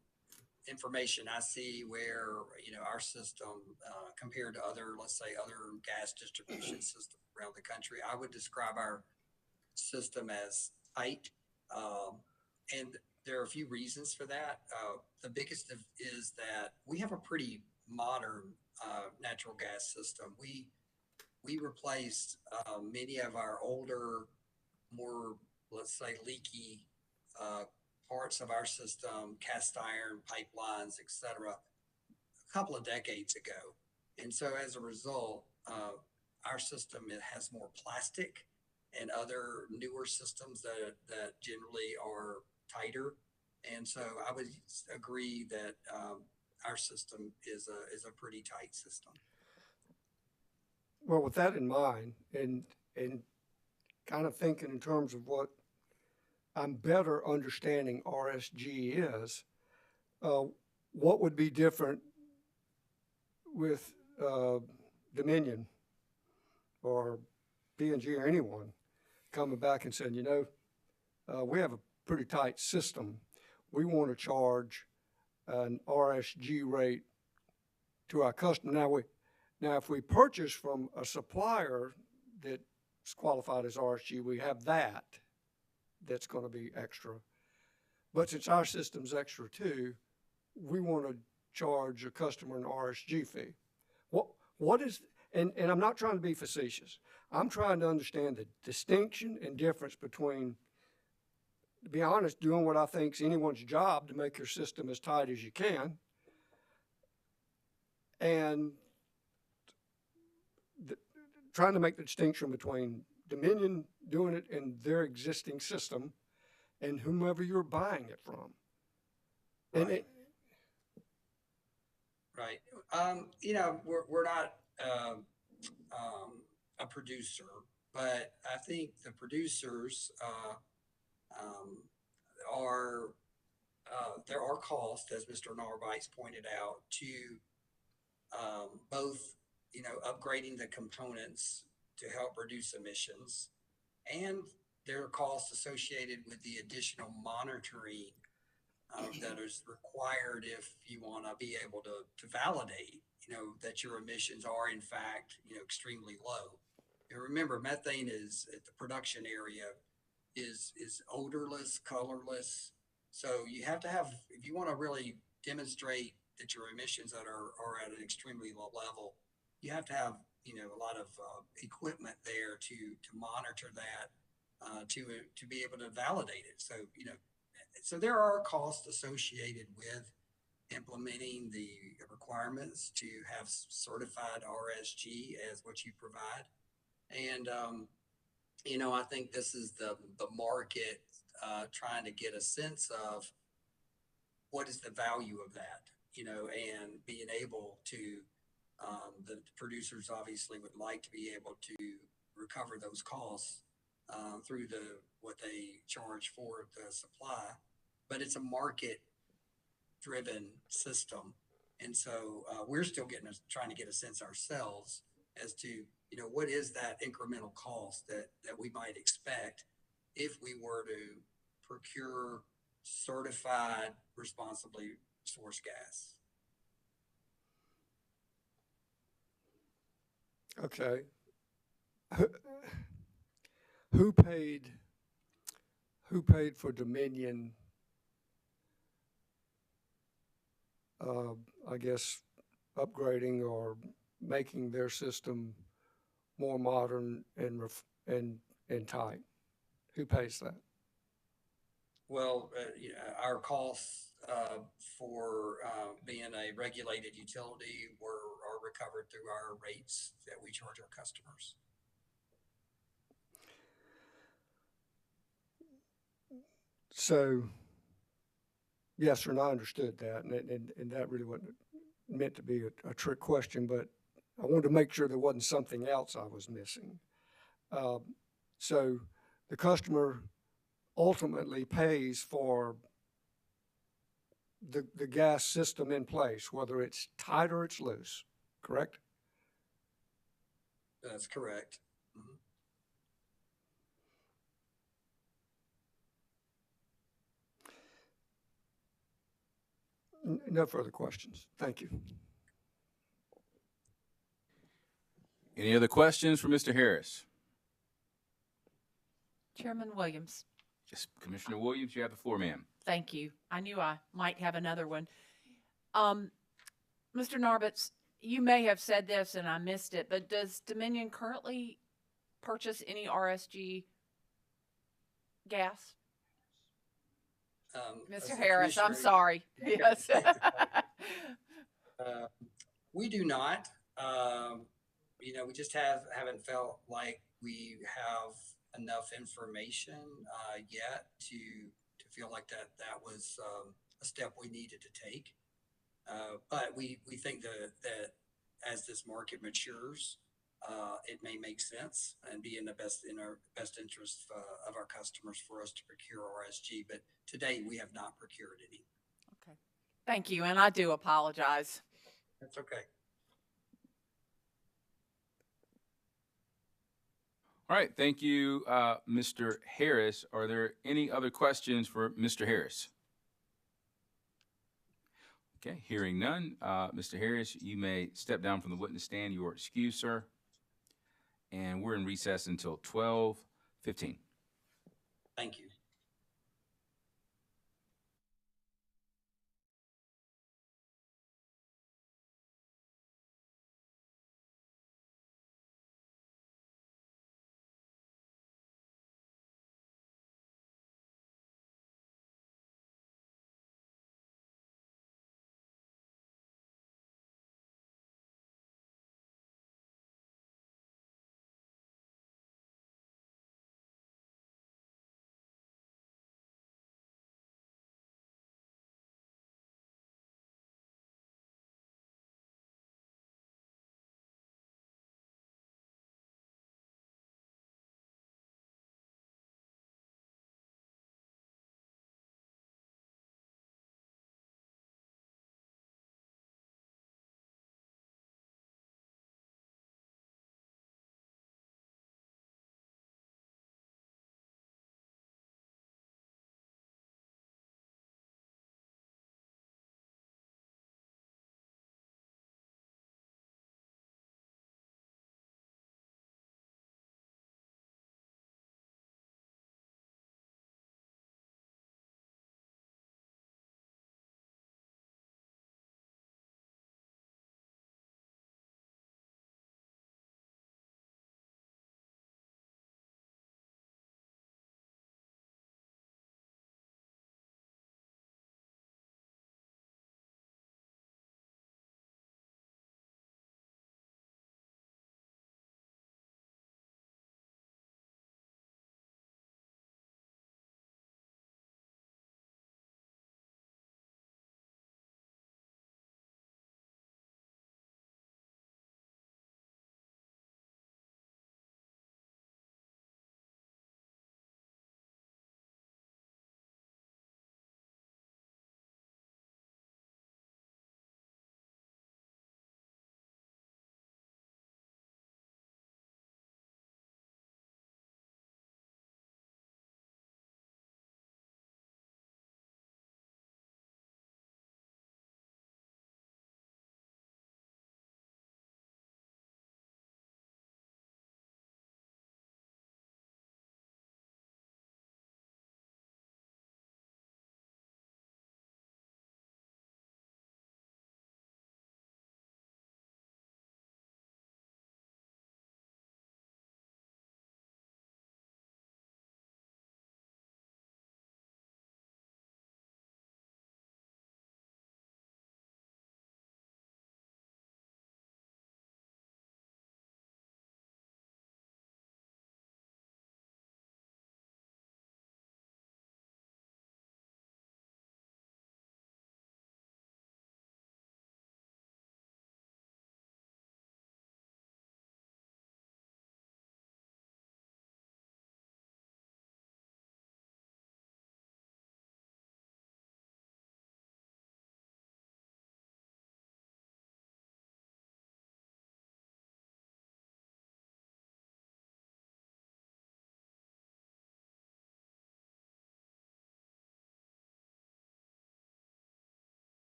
information I see where, you know, our system, compared to other, let's say, other gas distribution systems around the country, I would describe our system as tight. And there are a few reasons for that. The biggest is that we have a pretty modern natural gas system. We replaced many of our older, more, let's say, leaky parts of our system, cast iron pipelines, etc., a couple of decades ago. And so as a result, our system, it has more plastic and other newer systems that generally are tighter. And so I would agree that our system is a pretty tight system. Well, with that in mind, and kind of thinking in terms of what I'm better understanding RSG is, what would be different with Dominion or P&G or anyone coming back and saying, you know, we have a pretty tight system. We want to charge an RSG rate to our customer. Now, if we purchase from a supplier that's qualified as RSG, we have that's going to be extra. But since our system's extra too, we want to charge a customer an RSG fee. What is, and I'm not trying to be facetious. I'm trying to understand the distinction and difference between, to be honest, doing what I think is anyone's job to make your system as tight as you can, and trying to make the distinction between Dominion doing it in their existing system and whomever you're buying it from. Right. Right. You know, we're not a producer, but I think the producers there are costs, as Mr. Narbites pointed out, to both, you know, upgrading the components to help reduce emissions, and there are costs associated with the additional monitoring that is required if you want to be able to validate, you know, that your emissions are in fact, you know, extremely low. And remember, methane is at the production area is odorless, colorless. So you have to have, if you want to really demonstrate that your emissions are at an extremely low level, you have to have, you know, a lot of equipment there to monitor that, to be able to validate it. So, you know, so there are costs associated with implementing the requirements to have certified RSG as what you provide. And, you know, I think this is the market trying to get a sense of what is the value of that, you know, and being able to, the producers obviously would like to be able to recover those costs through what they charge for the supply, but it's a market driven system. And so we're still trying to get a sense ourselves as to, you know, what is that incremental cost that we might expect if we were to procure certified responsibly sourced gas. Okay. Who paid for Dominion, I guess, upgrading or making their system more modern and tight? Who pays that? Well, you know, our costs for being a regulated utility are recovered through our rates that we charge our customers. So Yes, sir, and I understood that, and that really wasn't meant to be a trick question, but I wanted to make sure there wasn't something else I was missing. So the customer ultimately pays for the gas system in place, whether it's tight or it's loose, correct? That's correct. No further questions. Thank you. Any other questions for Mr. Harris? Chairman Williams, Yes, Commissioner Williams, you have the floor, ma'am. thank you. I knew I might have another one. Mr. Narbitz, you may have said this and I missed it, but does Dominion currently purchase any RSG gas? As Mr. the Harris, I'm commissioner- sorry. Yes. We do not. We just haven't felt like we have enough information yet to feel like that was a step we needed to take. But we think that as this market matures, it may make sense and be in our best interest of our customers for us to procure RSG. But to date, we have not procured any. Okay. Thank you, and I do apologize. That's okay. All right, thank you, Mr. Harris. Are there any other questions for Mr. Harris? Okay, hearing none. Mr. Harris, you may step down from the witness stand. You are excused, sir. And we're in recess until 12:15. Thank you.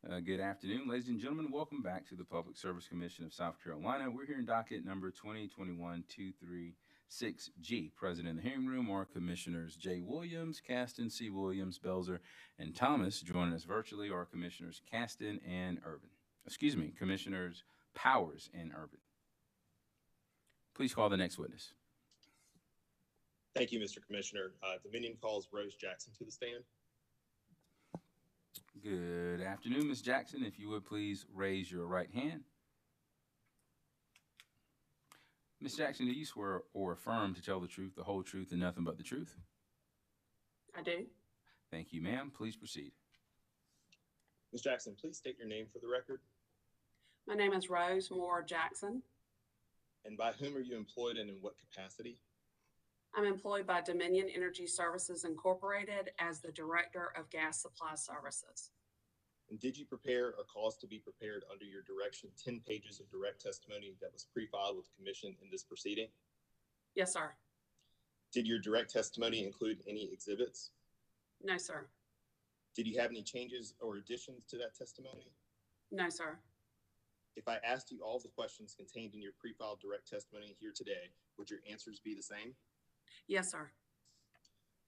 Good afternoon, ladies and gentlemen. Welcome back to the Public Service Commission of South Carolina. We're here in docket number 2021-236G. Present in the hearing room are Commissioners J. Williams, Caston, C. Williams, Belzer, and Thomas. Joining us virtually are Commissioners Caston and Urban. Commissioners Powers and Urban. Please call the next witness. Thank you, Mr. Commissioner. Dominion calls Rose Jackson to the stand. Good afternoon, Ms. Jackson. If you would please raise your right hand. Ms. Jackson, do you swear or affirm to tell the truth, the whole truth, and nothing but the truth? I do. Thank you, ma'am. Please proceed. Ms. Jackson, please state your name for the record. My name is Rose Moore Jackson. And by whom are you employed and in what capacity? I'm employed by Dominion Energy Services Incorporated as the Director of Gas Supply Services. And did you prepare or cause to be prepared under your direction 10 pages of direct testimony that was pre-filed with the Commission in this proceeding? Yes, sir. Did your direct testimony include any exhibits? No, sir. Did you have any changes or additions to that testimony? No, sir. If I asked you all the questions contained in your pre-filed direct testimony here today, would your answers be the same? Yes, sir.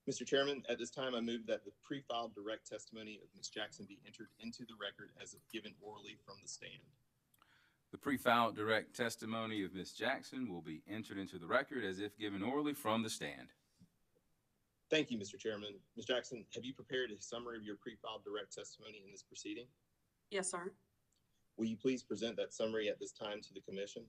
Mr. Chairman, at this time, I move that the pre-filed direct testimony of Ms. Jackson be entered into the record as if given orally from the stand. The pre-filed direct testimony of Ms. Jackson will be entered into the record as if given orally from the stand. Thank you, Mr. Chairman. Ms. Jackson, have you prepared a summary of your pre-filed direct testimony in this proceeding? Yes, sir. Will you please present that summary at this time to the Commission?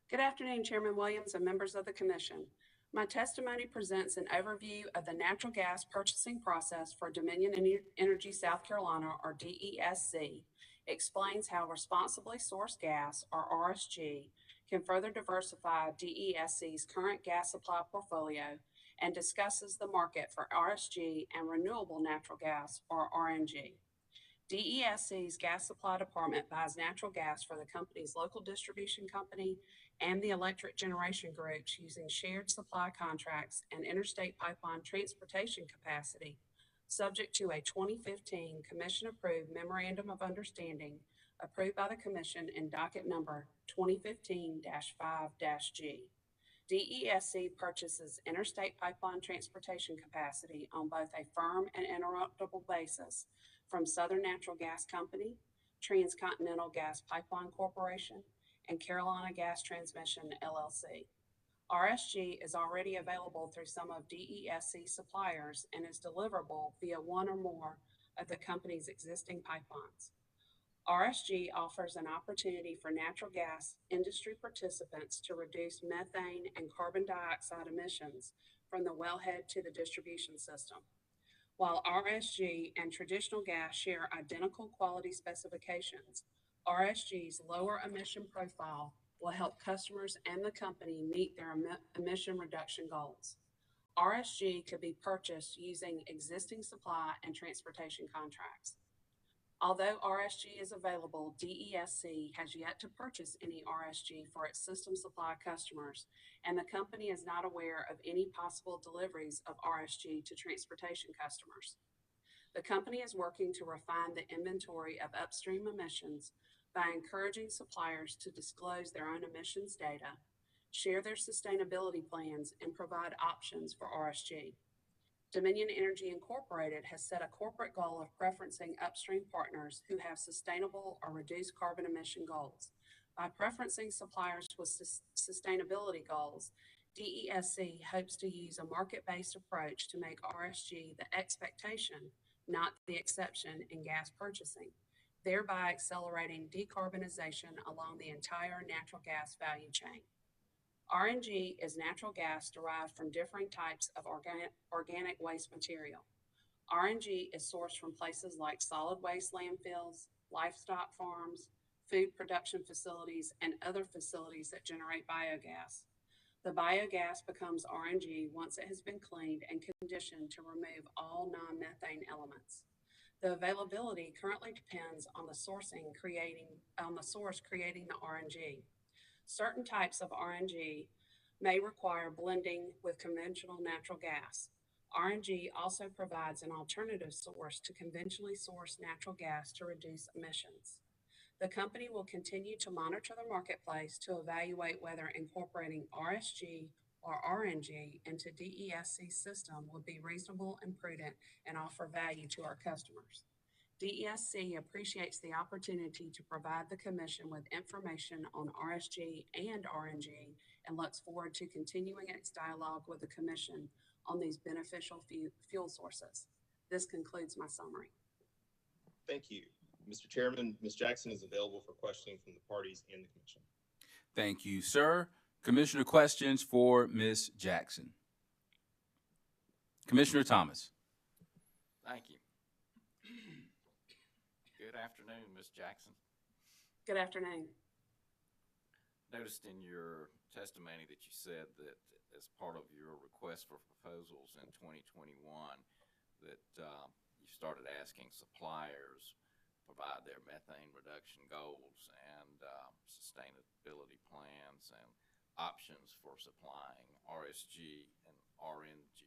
Good afternoon, Chairman Williams and members of the Commission. My testimony presents an overview of the natural gas purchasing process for Dominion Energy South Carolina, or DESC, explains how responsibly sourced gas, or RSG, can further diversify DESC's current gas supply portfolio, and discusses the market for RSG and renewable natural gas, or RNG. DESC's gas supply department buys natural gas for the company's local distribution company and the electric generation groups using shared supply contracts and interstate pipeline transportation capacity, subject to a 2015 Commission-approved Memorandum of Understanding approved by the Commission in docket number 2015-5-G. DESC purchases interstate pipeline transportation capacity on both a firm and interruptible basis from Southern Natural Gas Company, Transcontinental Gas Pipeline Corporation, and Carolina Gas Transmission, LLC. RSG is already available through some of DESC suppliers and is deliverable via one or more of the company's existing pipelines. RSG offers an opportunity for natural gas industry participants to reduce methane and carbon dioxide emissions from the wellhead to the distribution system. While RSG and traditional gas share identical quality specifications, RSG's lower emission profile will help customers and the company meet their emission reduction goals. RSG could be purchased using existing supply and transportation contracts. Although RSG is available, DESC has yet to purchase any RSG for its system supply customers, and the company is not aware of any possible deliveries of RSG to transportation customers. The company is working to refine the inventory of upstream emissions by encouraging suppliers to disclose their own emissions data, share their sustainability plans, and provide options for RSG. Dominion Energy Incorporated has set a corporate goal of preferencing upstream partners who have sustainable or reduced carbon emission goals. By preferencing suppliers with sustainability goals, DESC hopes to use a market-based approach to make RSG the expectation, not the exception, in gas purchasing, thereby accelerating decarbonization along the entire natural gas value chain. RNG is natural gas derived from differing types of organic waste material. RNG is sourced from places like solid waste landfills, livestock farms, food production facilities, and other facilities that generate biogas. The biogas becomes RNG once it has been cleaned and conditioned to remove all non-methane elements. The availability currently depends on the source creating the RNG. Certain types of RNG may require blending with conventional natural gas. RNG also provides an alternative source to conventionally sourced natural gas to reduce emissions. The company will continue to monitor the marketplace to evaluate whether incorporating RSG or RNG into DESC's system would be reasonable and prudent and offer value to our customers. DESC appreciates the opportunity to provide the Commission with information on RSG and RNG and looks forward to continuing its dialogue with the Commission on these beneficial fuel sources. This concludes my summary. Thank you. Mr. Chairman, Ms. Jackson is available for questioning from the parties and the commission. Thank you, sir. Commissioner questions for Ms. Jackson. Commissioner Thomas. Thank you. Good afternoon, Ms. Jackson. Good afternoon. Noticed in your testimony that you said that as part of your request for proposals in 2021 that you started asking suppliers provide their methane reduction goals and sustainability plans and options for supplying RSG and RNG.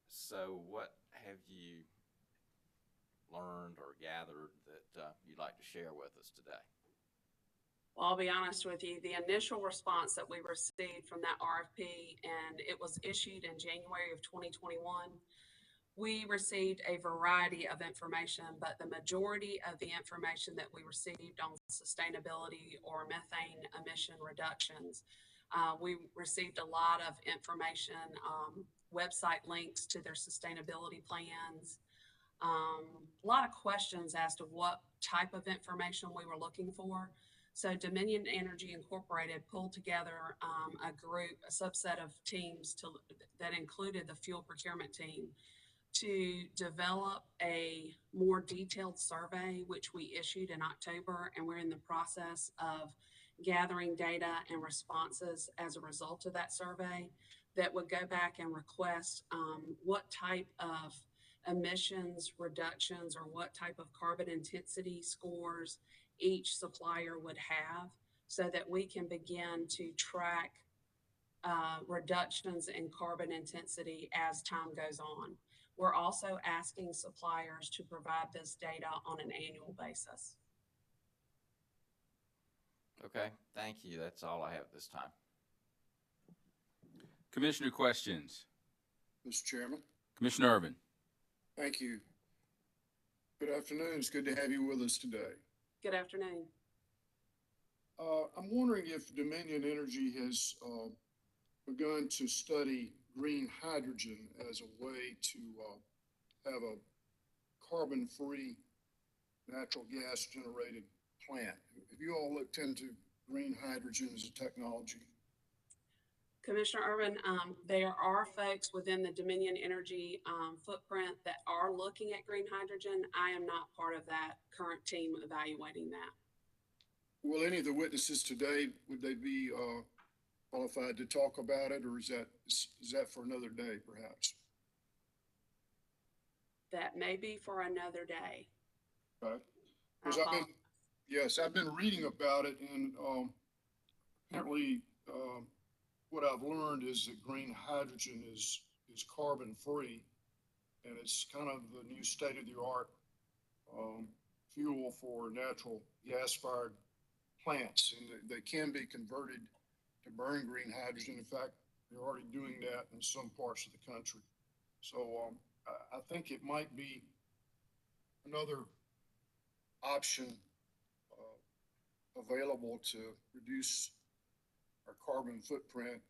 So what have you learned or gathered that you'd like to share with us today? Well, I'll be honest with you, the initial response that we received from that RFP, and it was issued in January of 2021, we received a variety of information, but the majority of the information that we received on sustainability or methane emission reductions, we received a lot of information, website links to their sustainability plans, a lot of questions as to what type of information we were looking for. So Dominion Energy Incorporated pulled together a group, a subset of teams that included the fuel procurement team to develop a more detailed survey, which we issued in October, and we're in the process of gathering data and responses as a result of that survey that would go back and request what type of emissions reductions or what type of carbon intensity scores each supplier would have so that we can begin to track reductions in carbon intensity as time goes on. We're also asking suppliers to provide this data on an annual basis. Okay, thank you. That's all I have at this time. Commissioner questions. Mr. Chairman. Commissioner Irvin. Thank you. Good afternoon. It's good to have you with us today. Good afternoon. I'm wondering if Dominion Energy has begun to study green hydrogen as a way to have a carbon-free natural gas generated plant. Have you all looked into green hydrogen as a technology? Commissioner Irvin, there are folks within the Dominion Energy footprint that are looking at green hydrogen. I am not part of that current team evaluating that. Will any of the witnesses today, would they be qualified to talk about it, or is that for another day, perhaps? That may be for another day. Right. Because I've been reading about it, and apparently what I've learned is that green hydrogen is carbon free, and it's kind of the new state of the art fuel for natural gas fired plants, and they can be converted to burn green hydrogen. In fact, they're already doing that in some parts of the country. So I think it might be another option available to reduce our carbon footprint.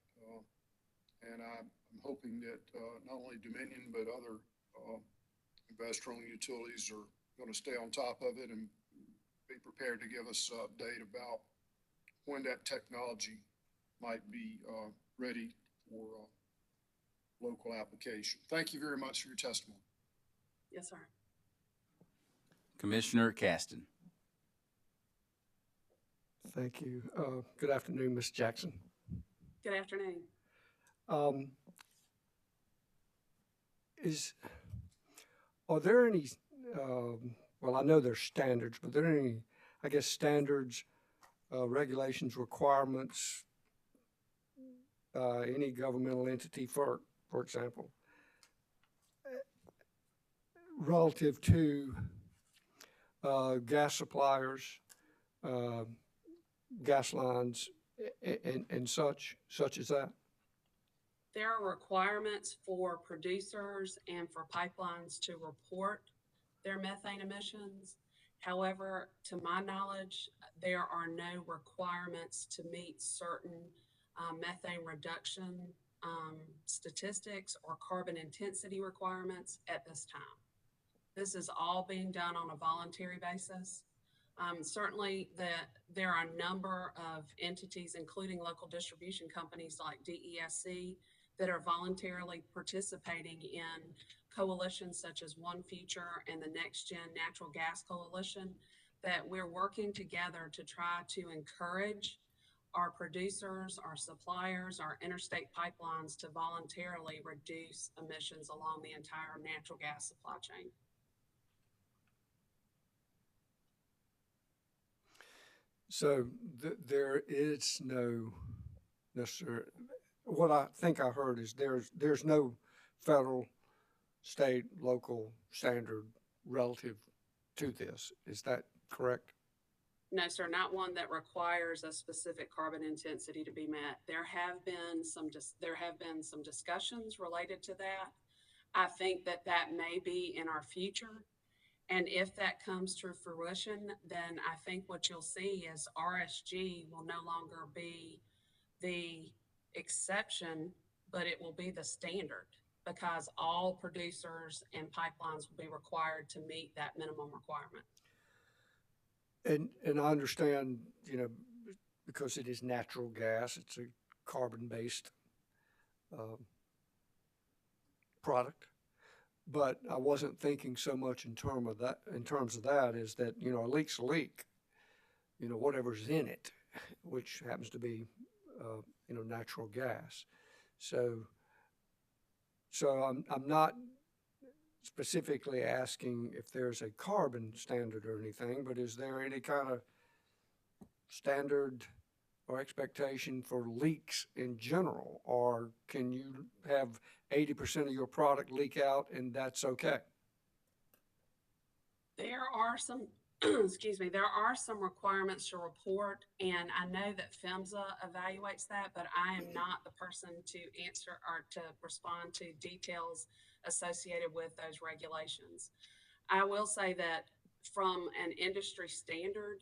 And I'm hoping that not only Dominion, but other investor-owned utilities are going to stay on top of it and be prepared to give us an update about when that technology might be ready for local application. Thank you very much for your testimony. Yes, sir. Commissioner Caston. Thank you. Good afternoon, Ms. Jackson. Good afternoon. Are there any, well, I know there's standards, but are there any, I guess, standards, regulations, requirements, any governmental entity for for example, relative to gas suppliers, gas lines, and such as that? There are requirements for producers and for pipelines to report their methane emissions. However, to my knowledge, there are no requirements to meet certain methane reduction statistics or carbon intensity requirements at this time. This is all being done on a voluntary basis. Certainly, there are a number of entities, including local distribution companies like DESC, that are voluntarily participating in coalitions such as One Future and the Next Gen Natural Gas Coalition, that we're working together to try to encourage our producers, our suppliers, our interstate pipelines to voluntarily reduce emissions along the entire natural gas supply chain. So there is no necessary, what I think I heard is there's no federal, state, local standard relative to this. Is that correct? No, sir, not one that requires a specific carbon intensity to be met. There have been some discussions related to that. I think that may be in our future. And if that comes to fruition, then I think what you'll see is RSG will no longer be the exception, but it will be the standard, because all producers and pipelines will be required to meet that minimum requirement. And I understand, because it is natural gas, it's a carbon-based product. But I wasn't thinking so much in terms of that is that, a leak's a leak, whatever's in it, which happens to be, natural gas. So I'm not specifically asking if there's a carbon standard or anything, but is there any kind of standard or expectation for leaks in general? Or can you have 80% of your product leak out and that's okay? There are some, there are some requirements to report, and I know that PHMSA evaluates that, but I am not the person to answer or to respond to details associated with those regulations. I will say that from an industry standard,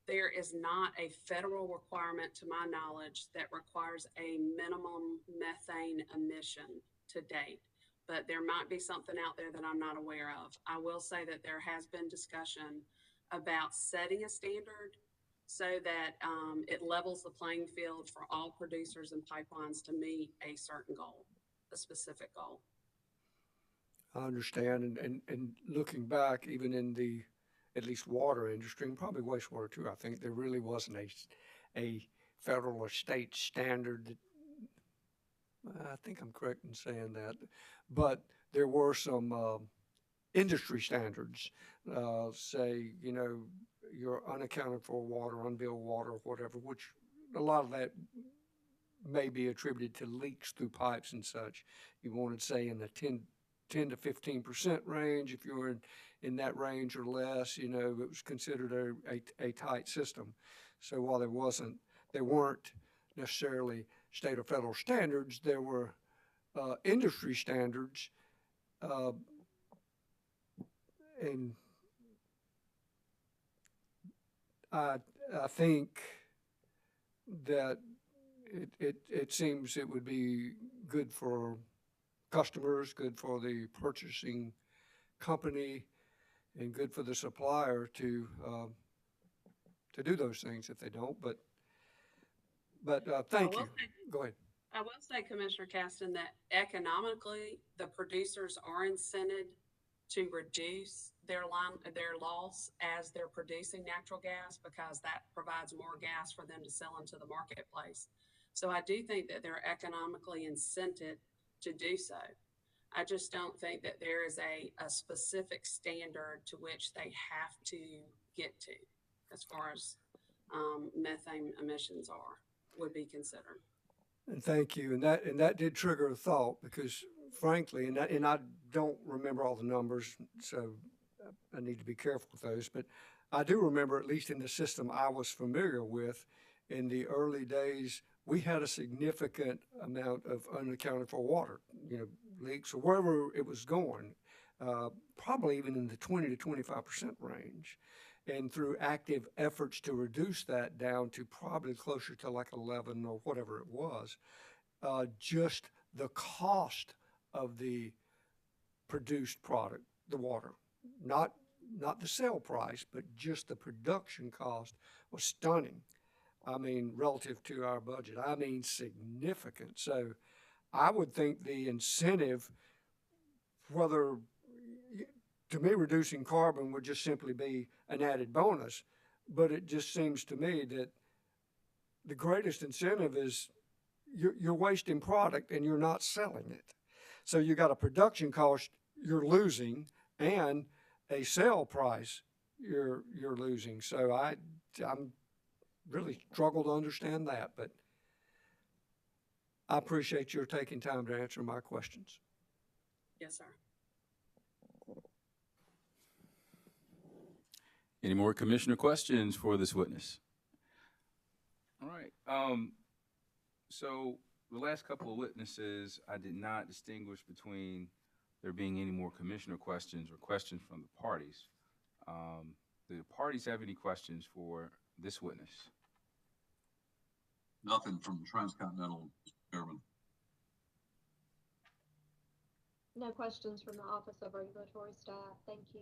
there is not a federal requirement, to my knowledge, that requires a minimum methane emission to date, but there might be something out there that I'm not aware of. I will say that there has been discussion about setting a standard so that it levels the playing field for all producers and pipelines to meet a certain goal, a specific goal. I understand, and looking back, even in the at least water industry, and probably wastewater too, I think there really wasn't a federal or state standard that, I think I'm correct in saying that, but there were some industry standards, say, your unaccounted for water, unbilled water, whatever, which a lot of that may be attributed to leaks through pipes and such. You wanted, say, in the 10 to 15% range. If you were in that range or less, it was considered a tight system. So while there weren't necessarily state or federal standards, there were industry standards, and I think that it seems it would be good for customers, good for the purchasing company, and good for the supplier to do those things if they don't. But thank you. Go ahead. I will say, Commissioner Caston, that economically, the producers are incented to reduce their loss as they're producing natural gas, because that provides more gas for them to sell into the marketplace. So I do think that they're economically incented to do so. I just don't think that there is a specific standard to which they have to get to as far as methane emissions would be considered. And thank you. And that did trigger a thought, because frankly, and I don't remember all the numbers, so I need to be careful with those, but I do remember, at least in the system I was familiar with, in the early days, we had a significant amount of unaccounted for water, leaks or wherever it was going, probably even in the 20 to 25% range. And through active efforts to reduce that down to probably closer to like 11 or whatever it was, just the cost of the produced product, the water, not the sale price, but just the production cost was stunning. I mean, relative to our budget, I mean, significant. So I would think the incentive, whether, to me, reducing carbon would just simply be an added bonus, but it just seems to me that the greatest incentive is you're wasting product and you're not selling it. So you got a production cost you're losing and a sale price you're losing. So I'm really struggle to understand that, but I appreciate your taking time to answer my questions. Yes, sir. Any more commissioner questions for this witness? All right. So the last couple of witnesses, I did not distinguish between there being any more commissioner questions or questions from the parties. Do the parties have any questions for this witness? Nothing from the Transcontinental, Mr. Chairman. No questions from the Office of Regulatory Staff. Thank you.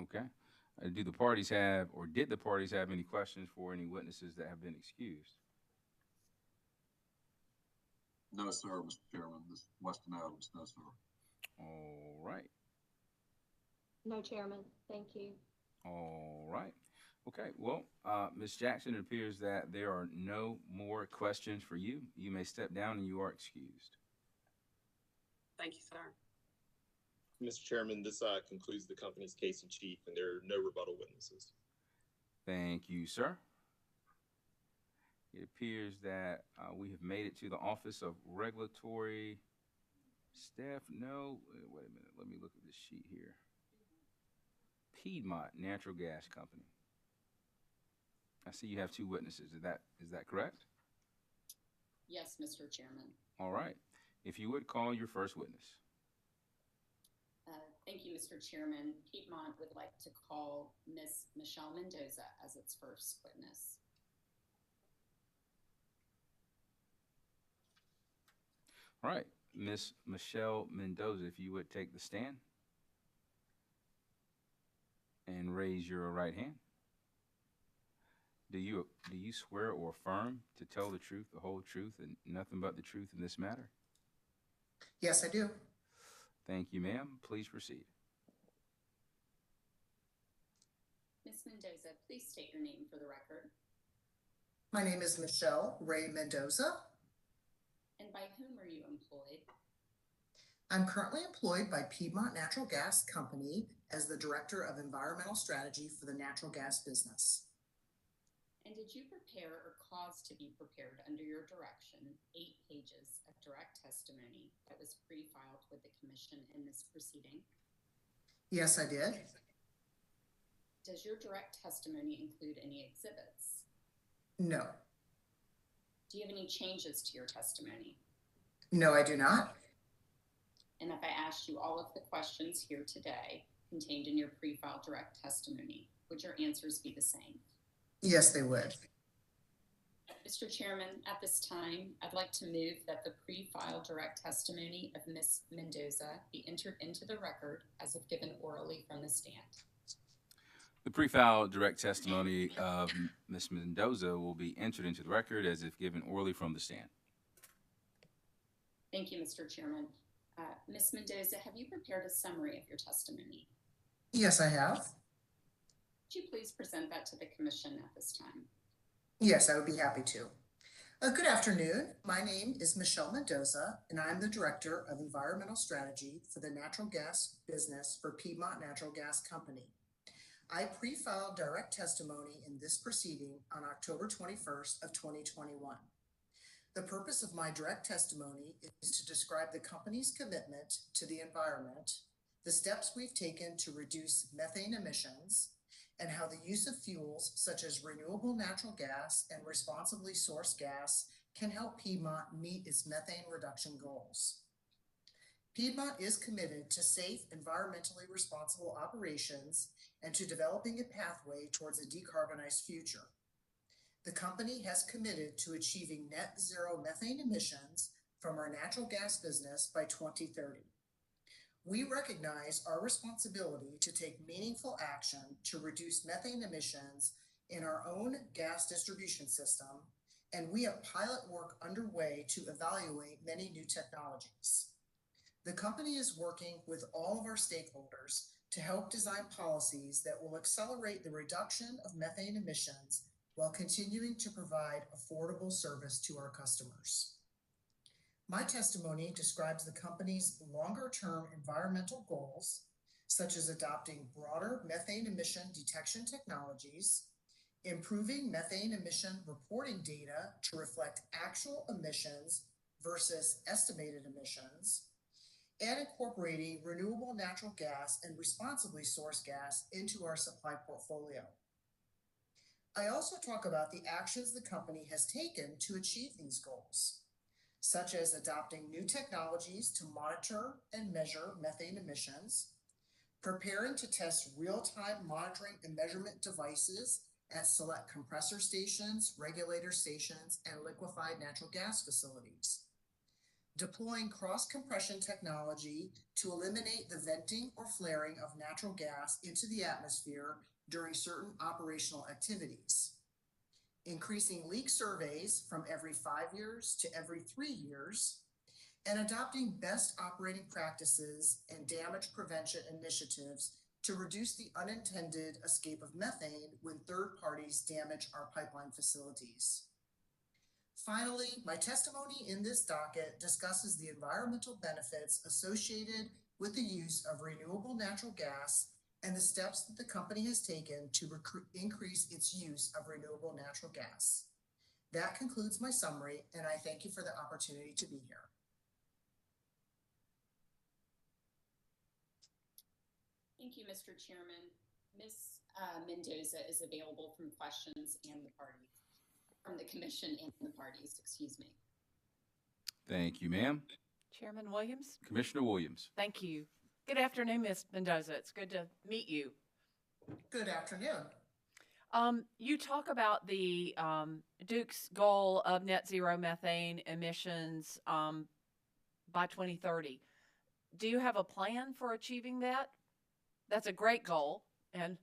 Okay. Do the parties have, or did the parties have any questions for any witnesses that have been excused? No, sir, Mr. Chairman. This is Weston Adams. No, sir. All right. No, Chairman. Thank you. All right. Okay. Well, Ms. Jackson, it appears that there are no more questions for you. You may step down and you are excused. Thank you, sir. Mr. Chairman, this concludes the company's case in chief, and there are no rebuttal witnesses. Thank you, sir. It appears that we have made it to the Office of Regulatory Staff. No, wait a minute. Let me look at this sheet here. Piedmont Natural Gas Company. I see you have two witnesses. Is that correct? Yes, Mr. Chairman. All right. If you would call your first witness. Thank you, Mr. Chairman. Piedmont would like to call Ms. Michelle Mendoza as its first witness. All right. Ms. Michelle Mendoza, if you would take the stand and raise your right hand. Do you swear or affirm to tell the truth, the whole truth, and nothing but the truth in this matter? Yes, I do. Thank you, ma'am. Please proceed. Ms. Mendoza, please state your name for the record. My name is Michelle Ray Mendoza. And by whom are you employed? I'm currently employed by Piedmont Natural Gas Company as the Director of Environmental Strategy for the natural gas business. And did you prepare or cause to be prepared under your direction 8 pages of direct testimony that was pre-filed with the Commission in this proceeding? Yes, I did. Does your direct testimony include any exhibits? No. Do you have any changes to your testimony? No, I do not. And if I asked you all of the questions here today contained in your pre-filed direct testimony, would your answers be the same? Yes, they would. Mr. Chairman, at this time, I'd like to move that the pre-filed direct testimony of Ms. Mendoza be entered into the record as if given orally from the stand. The pre-filed direct testimony of Ms. Mendoza will be entered into the record as if given orally from the stand. Thank you, Mr. Chairman. Ms. Mendoza, have you prepared a summary of your testimony? Yes, I have. Would you please present that to the Commission at this time? Yes, I would be happy to. Good afternoon. My name is Michelle Mendoza, and I'm the Director of Environmental Strategy for the natural gas business for Piedmont Natural Gas Company. I pre-filed direct testimony in this proceeding on October 21st of 2021. The purpose of my direct testimony is to describe the company's commitment to the environment, the steps we've taken to reduce methane emissions, and how the use of fuels such as renewable natural gas and responsibly sourced gas can help Piedmont meet its methane reduction goals. Piedmont is committed to safe, environmentally responsible operations and to developing a pathway towards a decarbonized future. The company has committed to achieving net zero methane emissions from our natural gas business by 2030. We recognize our responsibility to take meaningful action to reduce methane emissions in our own gas distribution system, and we have pilot work underway to evaluate many new technologies. The company is working with all of our stakeholders to help design policies that will accelerate the reduction of methane emissions while continuing to provide affordable service to our customers. My testimony describes the company's longer-term environmental goals, such as adopting broader methane emission detection technologies, improving methane emission reporting data to reflect actual emissions versus estimated emissions, and incorporating renewable natural gas and responsibly sourced gas into our supply portfolio. I also talk about the actions the company has taken to achieve these goals, such as adopting new technologies to monitor and measure methane emissions, preparing to test real-time monitoring and measurement devices at select compressor stations, regulator stations, and liquefied natural gas facilities, deploying cross-compression technology to eliminate the venting or flaring of natural gas into the atmosphere during certain operational activities, increasing leak surveys from every 5 years to every 3 years, and adopting best operating practices and damage prevention initiatives to reduce the unintended escape of methane when third parties damage our pipeline facilities. Finally, my testimony in this docket discusses the environmental benefits associated with the use of renewable natural gas and the steps that the company has taken to increase its use of renewable natural gas. That concludes my summary, and I thank you for the opportunity to be here. Thank you, Mr. Chairman. Ms. Mendoza is available from questions and the party, from the commission and the parties, excuse me. Thank you, ma'am. Chairman Williams? Commissioner Williams. Thank you. Good afternoon, Ms. Mendoza. It's good to meet you. Good afternoon. You talk about the Duke's goal of net zero methane emissions by 2030. Do you have a plan for achieving that? That's a great goal. And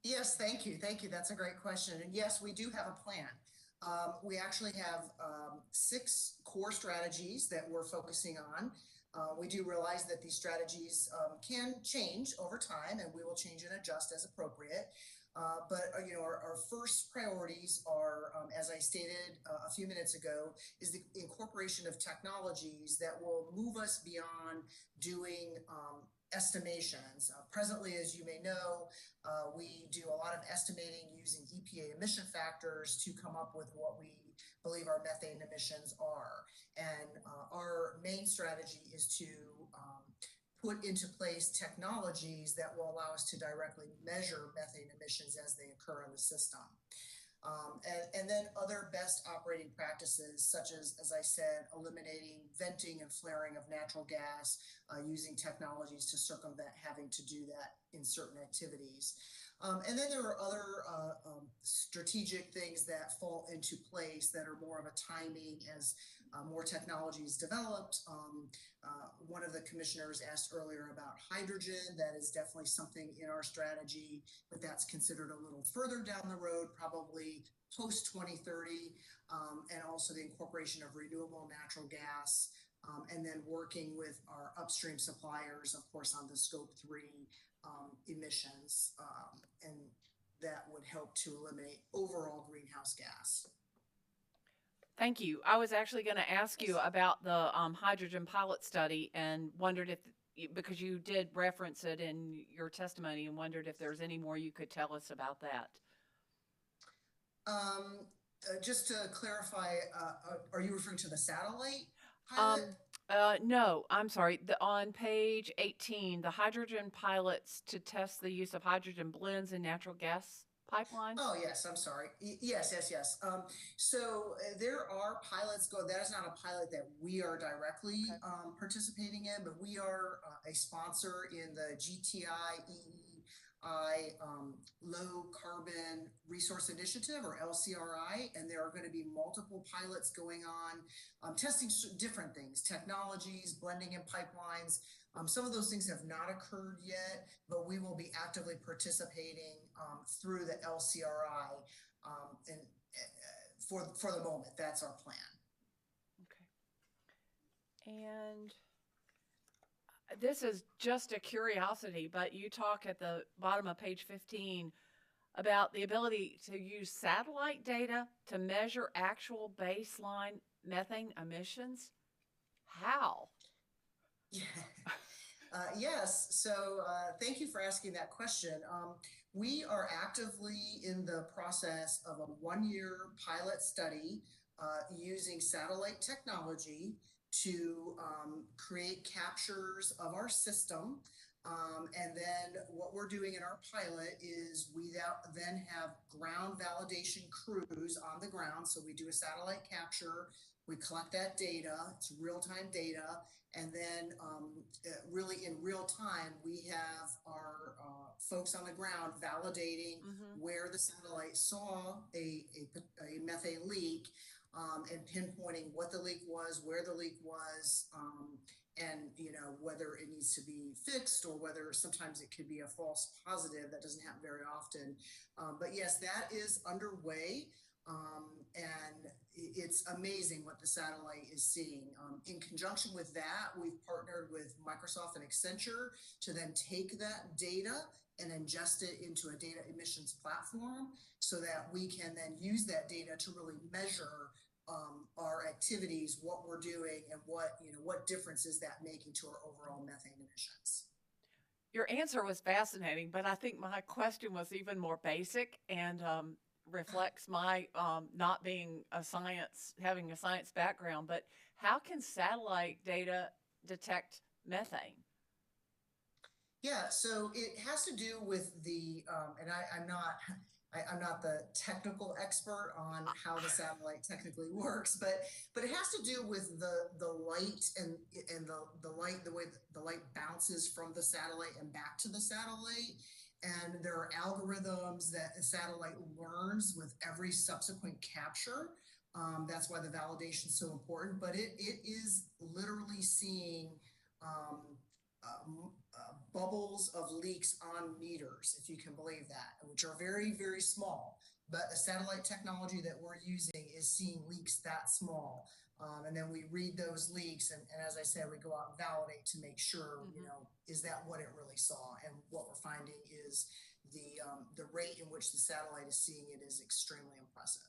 yes, thank you. Thank you. That's a great question. And yes, we do have a plan. We actually have 6 core strategies that we're focusing on. We do realize that these strategies can change over time, and we will change and adjust as appropriate. But our first priorities are, as I stated a few minutes ago, is the incorporation of technologies that will move us beyond doing estimations. Presently, as you may know, we do a lot of estimating using EPA emission factors to come up with what we believe our methane emissions are. And our main strategy is to put into place technologies that will allow us to directly measure methane emissions as they occur in the system. And then other best operating practices, such as I said, eliminating venting and flaring of natural gas, using technologies to circumvent having to do that in certain activities. And then there are other strategic things that fall into place that are more of a timing as more technology is developed. One of the commissioners asked earlier about hydrogen. That is definitely something in our strategy, but that's considered a little further down the road, probably post 2030, and also the incorporation of renewable natural gas, and then working with our upstream suppliers, of course, on the scope 3 emissions, and that would help to eliminate overall greenhouse gas. thank you. I was actually going to ask you about the hydrogen pilot study and wondered if, because you did reference it in your testimony, and wondered if there's any more you could tell us about that. Just to clarify, are you referring to the satellite pilot? No, I'm sorry. On page 18, the hydrogen pilots to test the use of hydrogen blends in natural gas pipelines. Oh, yes, I'm sorry. Yes. So there are pilots that is not a pilot that we are directly participating in, but we are a sponsor in the GTI EEI Low Carbon Resource Initiative, or LCRI, and there are going to be multiple pilots going on, testing different things, technologies, blending in pipelines. Some of those things have not occurred yet, but we will be actively participating through the LCRI, and for the moment, that's our plan. Okay. And this is just a curiosity, but you talk at the bottom of page 15 about the ability to use satellite data to measure actual baseline methane emissions. How? Yeah. Yes, so thank you for asking that question. We are actively in the process of a 1-year pilot study using satellite technology to create captures of our system. And then what we're doing in our pilot is we then have ground validation crews on the ground. So we do a satellite capture, we collect that data, it's real-time data, and then really in real time, we have our folks on the ground validating where the satellite saw a methane leak, and pinpointing what the leak was, where the leak was, and whether it needs to be fixed, or whether sometimes it could be a false positive. That doesn't happen very often. But yes, that is underway. And it's amazing what the satellite is seeing. In conjunction with that, we've partnered with Microsoft and Accenture to then take that data and ingest it into a data emissions platform, so that we can then use that data to really measure our activities, what we're doing, and what difference is that making to our overall methane emissions. Your answer was fascinating, but I think my question was even more basic and reflects my not being having a science background. But how can satellite data detect methane? Yeah, so it has to do with and I'm not the technical expert on how the satellite technically works, but it has to do with the light and the light, the way the light bounces from the satellite and back to the satellite. And there are algorithms that the satellite learns with every subsequent capture. That's why the validation is so important, but it is literally seeing bubbles of leaks on meters, if you can believe that, which are very, very small. But the satellite technology that we're using is seeing leaks that small. And then we read those leaks, and as I said, we go out and validate to make sure, is that what it really saw? And what we're finding is the rate in which the satellite is seeing it is extremely impressive.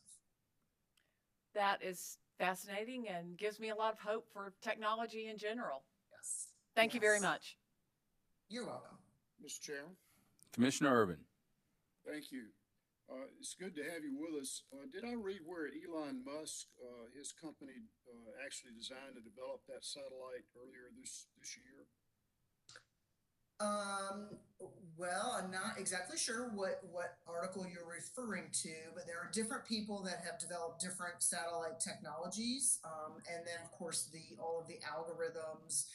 That is fascinating and gives me a lot of hope for technology in general. Yes. Thank you very much. You're welcome. Mr. Chairman. Commissioner Urban. Thank you. It's good to have you with us. Did I read where Elon Musk, his company, actually designed and developed that satellite earlier this year? Well, I'm not exactly sure what article you're referring to, but there are different people that have developed different satellite technologies, and then of course all of the algorithms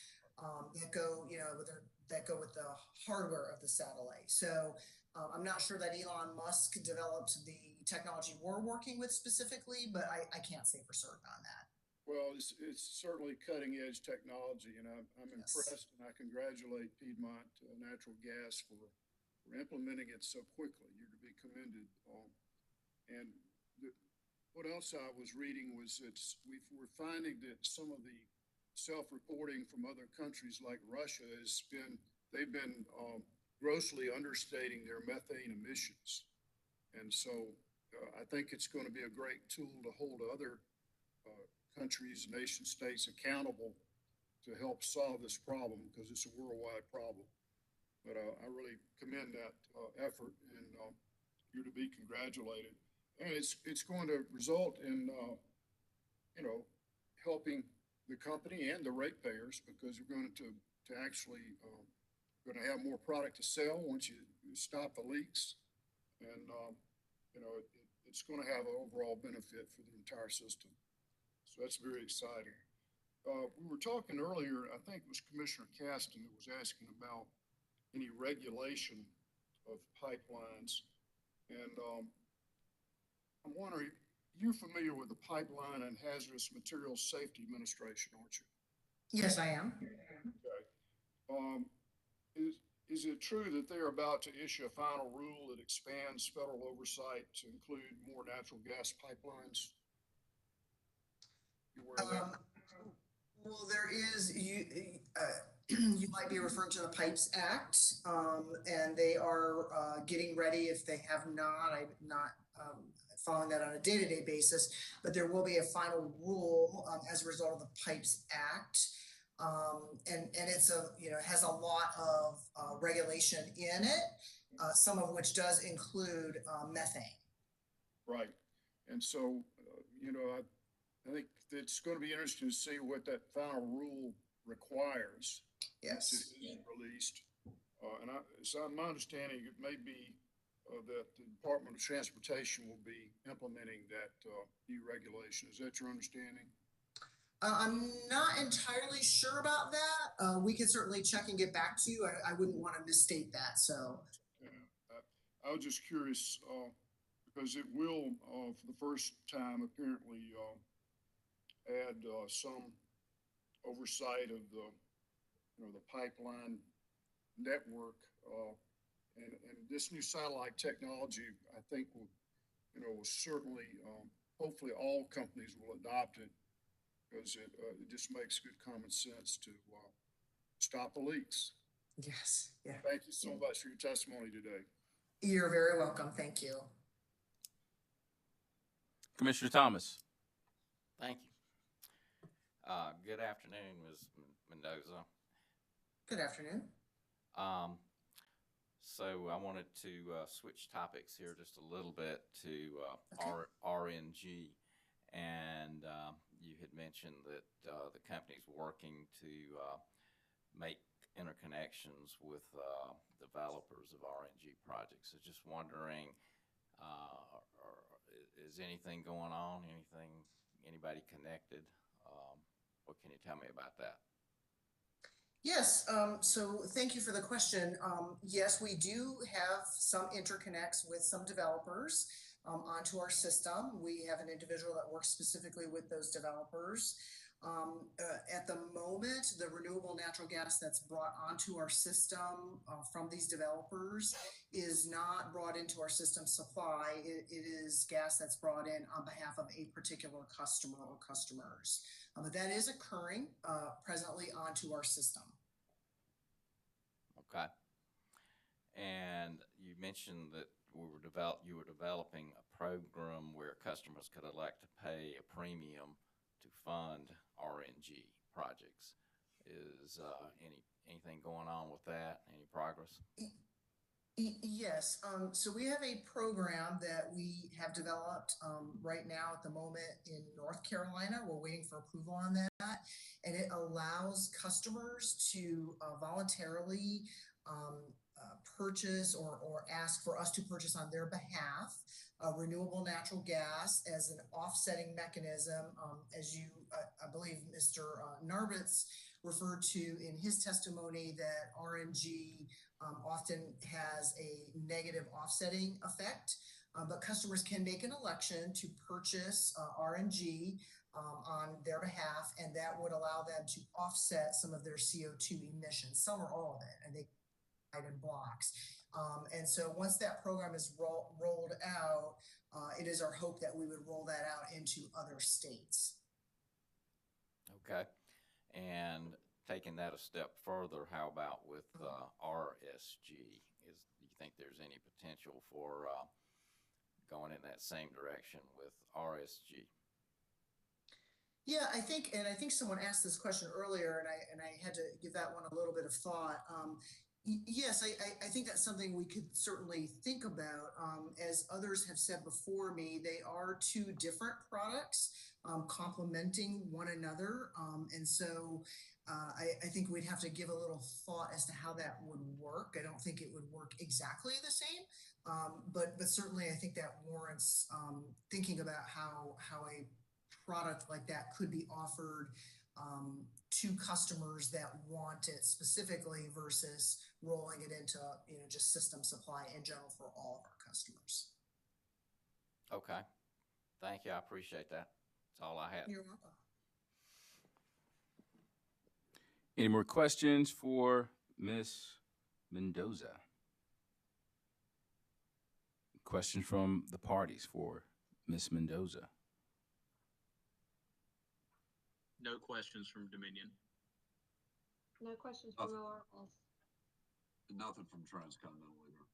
that go with the hardware of the satellite. So I'm not sure that Elon Musk developed the technology we're working with specifically, but I can't say for certain on that. Well, it's certainly cutting edge technology, and I'm impressed, and I congratulate Piedmont Natural Gas for implementing it so quickly. You're to be commended. What else I was reading was that we're finding that some of the self-reporting from other countries like Russia they've been grossly understating their methane emissions. And so I think it's going to be a great tool to hold other countries, nation states accountable to help solve this problem, because it's a worldwide problem. But I really commend that effort, and you're to be congratulated. And it's going to result in, you know, helping the company and the ratepayers because we're going to actually, going to have more product to sell once you stop the leaks. And, you know, it's going to have an overall benefit for the entire system. So that's very exciting. We were talking earlier, I think it was Commissioner Caston that was asking about any regulation of pipelines. And I'm wondering, you're familiar with the Pipeline and Hazardous Materials Safety Administration, aren't you? Yes, I am. Okay. Is it true that they're about to issue a final rule that expands federal oversight to include more natural gas pipelines? You aware of that? Well, there is, you might be referring to the Pipes Act, and they are getting ready. If they have not, I'm not following that on a day-to-day basis, but there will be a final rule as a result of the Pipes Act. And it's has a lot of regulation in it, some of which does include methane. Right. And so, you know, I think it's going to be interesting to see what that final rule requires. Yes. Once it is released. So my understanding, it may be that the Department of Transportation will be implementing that new regulation. Is that your understanding? I'm not entirely sure about that. We can certainly check and get back to you. I wouldn't want to misstate that. So, yeah, I was just curious because it will, for the first time, apparently add some oversight of the, the pipeline network, and this new satellite technology, I think will, will certainly, hopefully, all companies will adopt it. Because it just makes good common sense to stop the leaks. Yes. Yeah. Thank you so much for your testimony today. You're very welcome. Thank you. Commissioner Thomas. Thank you. Good afternoon, Ms. Mendoza. Good afternoon. So I wanted to switch topics here just a little bit to RNG. And you had mentioned that the company's working to make interconnections with developers of RNG projects. So just wondering, is anything going on? Anybody connected? What can you tell me about that? Yes, so thank you for the question. Yes, we do have some interconnects with some developers onto our system. We have an individual that works specifically with those developers. At the moment, the renewable natural gas that's brought onto our system from these developers is not brought into our system supply. It is gas that's brought in on behalf of a particular customer or customers. But that is occurring presently onto our system. Okay. And you mentioned that you were developing a program where customers could elect to pay a premium to fund RNG projects. Is anything going on with that? Any progress? Yes. So we have a program that we have developed right now at the moment in North Carolina. We're waiting for approval on that. And it allows customers to voluntarily purchase or ask for us to purchase on their behalf renewable natural gas as an offsetting mechanism, as you, I believe Mr. Narbitz referred to in his testimony that RNG often has a negative offsetting effect, but customers can make an election to purchase RNG on their behalf, and that would allow them to offset some of their CO2 emissions, some or all of it, and they in blocks. And so once that program is rolled out, it is our hope that we would roll that out into other states. Okay. And taking that a step further, how about with RSG? Do you think there's any potential for going in that same direction with RSG? Yeah, I think someone asked this question earlier, and I had to give that one a little bit of thought. Yes, I think that's something we could certainly think about. As others have said before me, they are two different products, complementing one another. And so I think we'd have to give a little thought as to how that would work. I don't think it would work exactly the same, but certainly I think that warrants thinking about how a product like that could be offered to customers that want it specifically versus rolling it into, just system supply in general for all of our customers. Okay. Thank you. I appreciate that. That's all I had. You're welcome. Any more questions for Ms. Mendoza? Questions from the parties for Ms. Mendoza? No questions from Dominion. No questions from ORS. Nothing from Transcontinental either.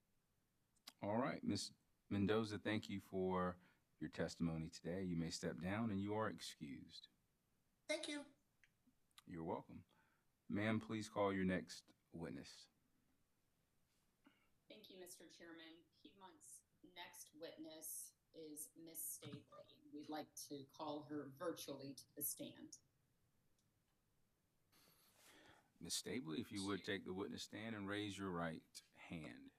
All right, Ms. Mendoza, thank you for your testimony today. You may step down and you are excused. Thank you. You're welcome. Ma'am, please call your next witness. Thank you, Mr. Chairman. Piedmont's next witness is Ms. Stabley. We'd like to call her virtually to the stand. Ms. Stabley, if you would take the witness stand and raise your right hand.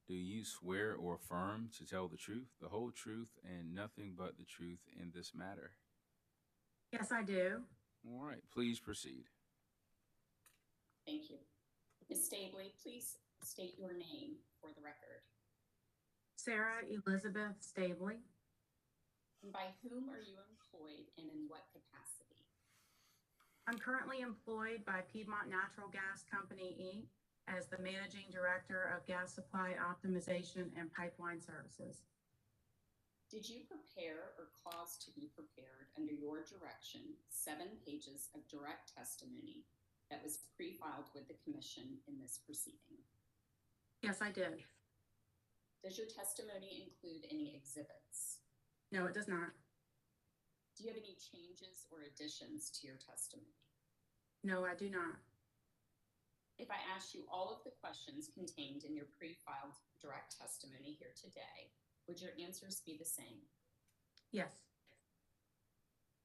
Do you swear or affirm to tell the truth, the whole truth, and nothing but the truth in this matter? Yes, I do. All right, please proceed. Thank you. Ms. Stabley, please state your name for the record. Sarah Elizabeth Stabley. And by whom are you employed and in what capacity? I'm currently employed by Piedmont Natural Gas Company, Inc. as the Managing Director of Gas Supply Optimization and Pipeline Services. Did you prepare or cause to be prepared under your direction 7 pages of direct testimony that was pre-filed with the Commission in this proceeding? Yes, I did. Does your testimony include any exhibits? No, it does not. Do you have any changes or additions to your testimony? No, I do not. If I asked you all of the questions contained in your pre-filed direct testimony here today, would your answers be the same? Yes.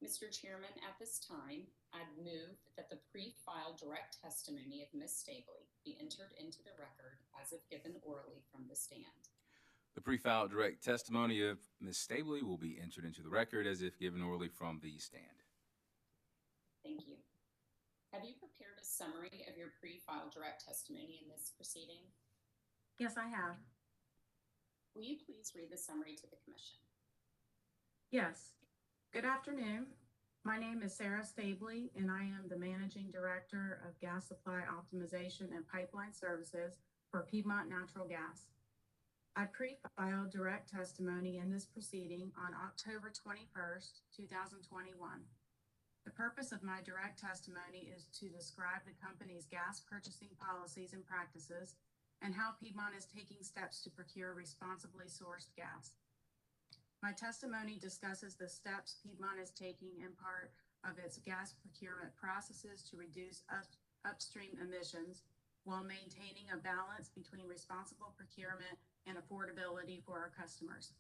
Mr. Chairman, at this time, I'd move that the pre-filed direct testimony of Ms. Stabley be entered into the record as if given orally from the stand. The pre-filed direct testimony of Ms. Stabley will be entered into the record as if given orally from the stand. Thank you. Have you prepared a summary of your pre-filed direct testimony in this proceeding? Yes, I have. Will you please read the summary to the Commission? Yes. Good afternoon. My name is Sarah Stabley, and I am the Managing Director of Gas Supply Optimization and Pipeline Services for Piedmont Natural Gas. I pre-filed direct testimony in this proceeding on October 21st, 2021. The purpose of my direct testimony is to describe the company's gas purchasing policies and practices and how Piedmont is taking steps to procure responsibly sourced gas. My testimony discusses the steps Piedmont is taking in part of its gas procurement processes to reduce upstream emissions while maintaining a balance between responsible procurement and affordability for our customers.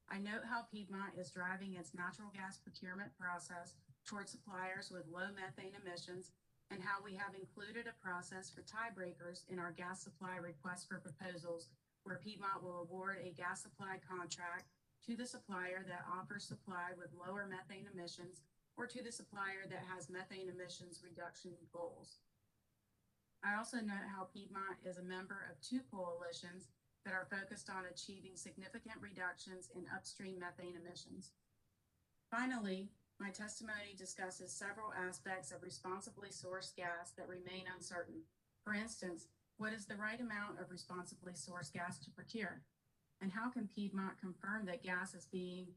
I note how Piedmont is driving its natural gas procurement process toward suppliers with low methane emissions and how we have included a process for tiebreakers in our gas supply request for proposals where Piedmont will award a gas supply contract to the supplier that offers supply with lower methane emissions or to the supplier that has methane emissions reduction goals. I also note how Piedmont is a member of 2 coalitions that are focused on achieving significant reductions in upstream methane emissions. Finally, my testimony discusses several aspects of responsibly sourced gas that remain uncertain. For instance, what is the right amount of responsibly sourced gas to procure? And how can Piedmont confirm that gas being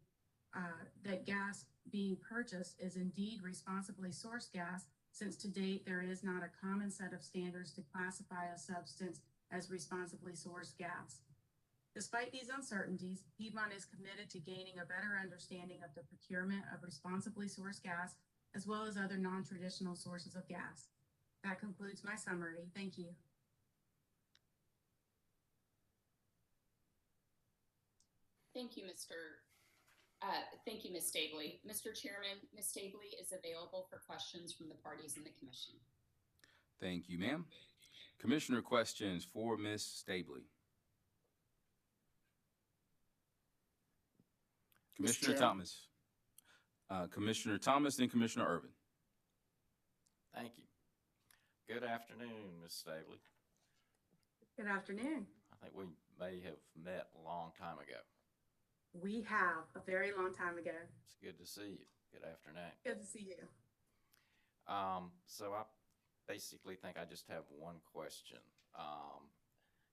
purchased is indeed responsibly sourced gas, since to date there is not a common set of standards to classify a substance as responsibly sourced gas. Despite these uncertainties, Piedmont is committed to gaining a better understanding of the procurement of responsibly sourced gas, as well as other non-traditional sources of gas. That concludes my summary. Thank you. Thank you, thank you, Ms. Stabley. Mr. Chairman, Ms. Stabley is available for questions from the parties in the commission. Thank you, ma'am. Commissioner questions for Ms. Stabley. Commissioner Thomas. Commissioner Thomas, then Commissioner Irvin. Thank you. Good afternoon, Ms. Stabley. Good afternoon. I think we may have met a long time ago. We have a very long time ago. It's good to see you. Good afternoon. Good to see you. So I basically think I just have one question.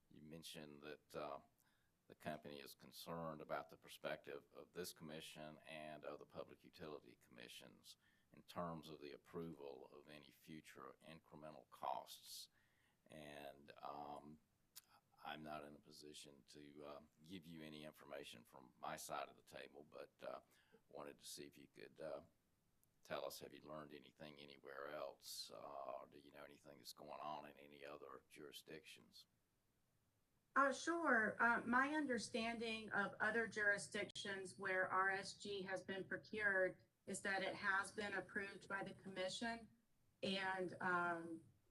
You mentioned that the company is concerned about the perspective of this commission and of the public utility commissions in terms of the approval of any future incremental costs. And I'm not in a position to give you any information from my side of the table, but wanted to see if you could tell us, have you learned anything anywhere else? Or do you know anything that's going on in any other jurisdictions? Sure. My understanding of other jurisdictions where RSG has been procured is that it has been approved by the commission. And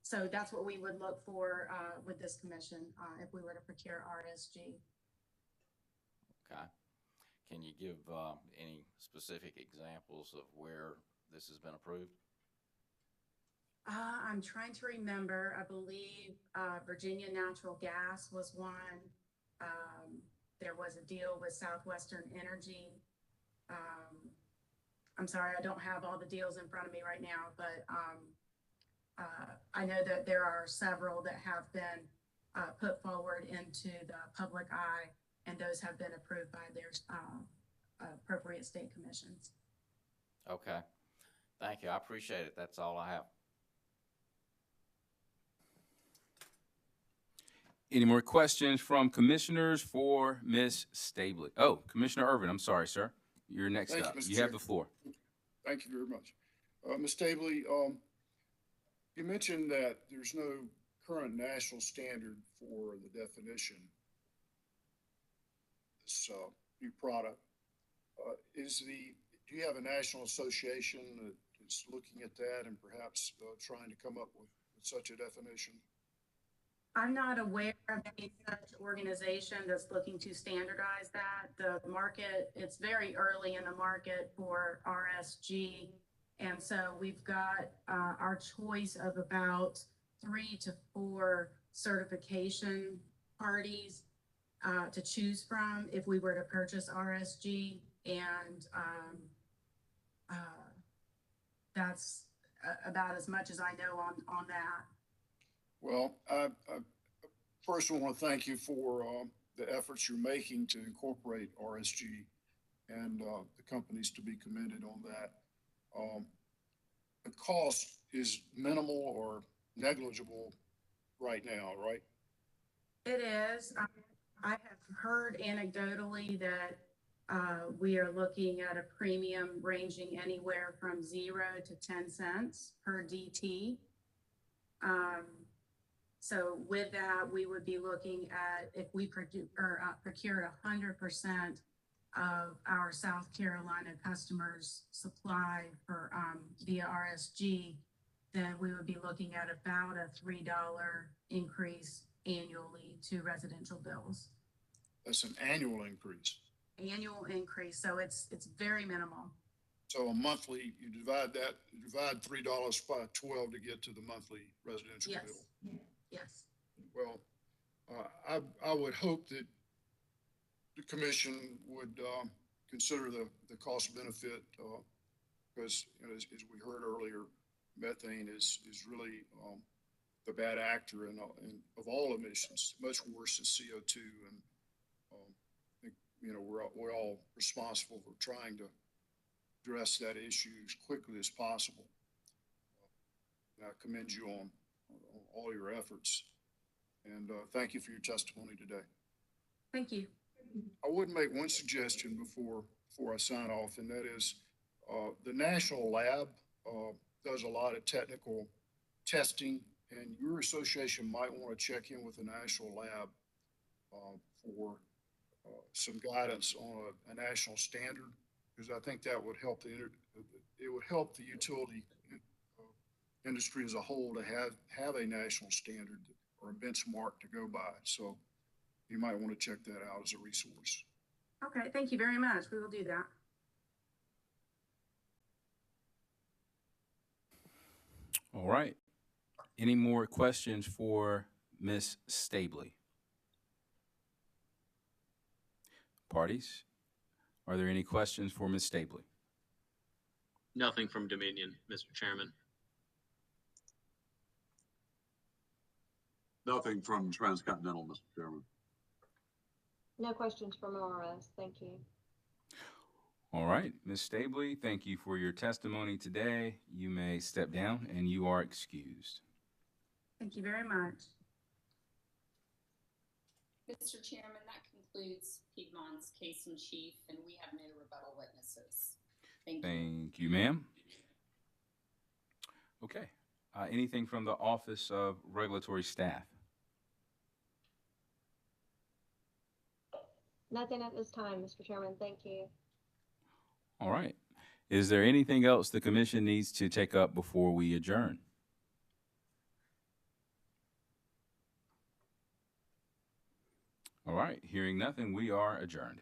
so that's what we would look for with this commission if we were to procure RSG. Okay. Can you give any specific examples of where this has been approved? I'm trying to remember. I believe Virginia Natural Gas was one. There was a deal with Southwestern Energy. I'm sorry, I don't have all the deals in front of me right now, but I know that there are several that have been put forward into the public eye, and those have been approved by their appropriate state commissions. Okay. Thank you. I appreciate it. That's all I have. Any more questions from commissioners for Ms. Stabley? Oh, Commissioner Irvin, I'm sorry, sir. You're next up. You have the floor. Thank you very much. Ms. Stabley, you mentioned that there's no current national standard for the definition of this new product. Do you have a national association that is looking at that and perhaps trying to come up with such a definition? I'm not aware of any such organization that's looking to standardize that. The market, it's very early in the market for RSG. And so we've got our choice of about 3 to 4 certification parties to choose from if we were to purchase RSG. And that's about as much as I know on that. Well, I first want to thank you for the efforts you're making to incorporate RSG, and the companies to be commended on that. The cost is minimal or negligible right now, right? It is. I have heard anecdotally that we are looking at a premium ranging anywhere from 0 to 10 cents per DT. So with that, we would be looking at, if we procured 100% of our South Carolina customers' supply for via RSG, then we would be looking at about a $3 increase annually to residential bills. That's an annual increase. Annual increase, so it's very minimal. So a monthly, you divide $3 by 12 to get to the monthly residential bill. Yes. Well, I would hope that the commission would consider the cost benefit because as we heard earlier, methane is really the bad actor in of all emissions, much worse than CO2. And I think, we're all responsible for trying to address that issue as quickly as possible. I commend you on all your efforts, and thank you for your testimony today. Thank you. I would make one suggestion before I sign off, and that is the national lab does a lot of technical testing, and your association might want to check in with the national lab for some guidance on a national standard, because I think that would help it would help the utility industry as a whole to have a national standard or a benchmark to go by. So you might want to check that out as a resource. Okay, thank you very much. We will do that. All right. Any more questions for Ms. Stabley? Parties, are there any questions for Ms. Stabley? Nothing from Dominion, Mr. Chairman. Nothing from Transcontinental, Mr. Chairman. No questions from ORS. Thank you. All right, Ms. Stabley, thank you for your testimony today. You may step down and you are excused. Thank you very much. Mr. Chairman, that concludes Piedmont's case in chief, and we have no rebuttal witnesses. Thank you. Thank you, ma'am. Okay. Anything from the Office of Regulatory Staff? Nothing at this time, Mr. Chairman. Thank you. All right. Is there anything else the commission needs to take up before we adjourn? All right. Hearing nothing, we are adjourned.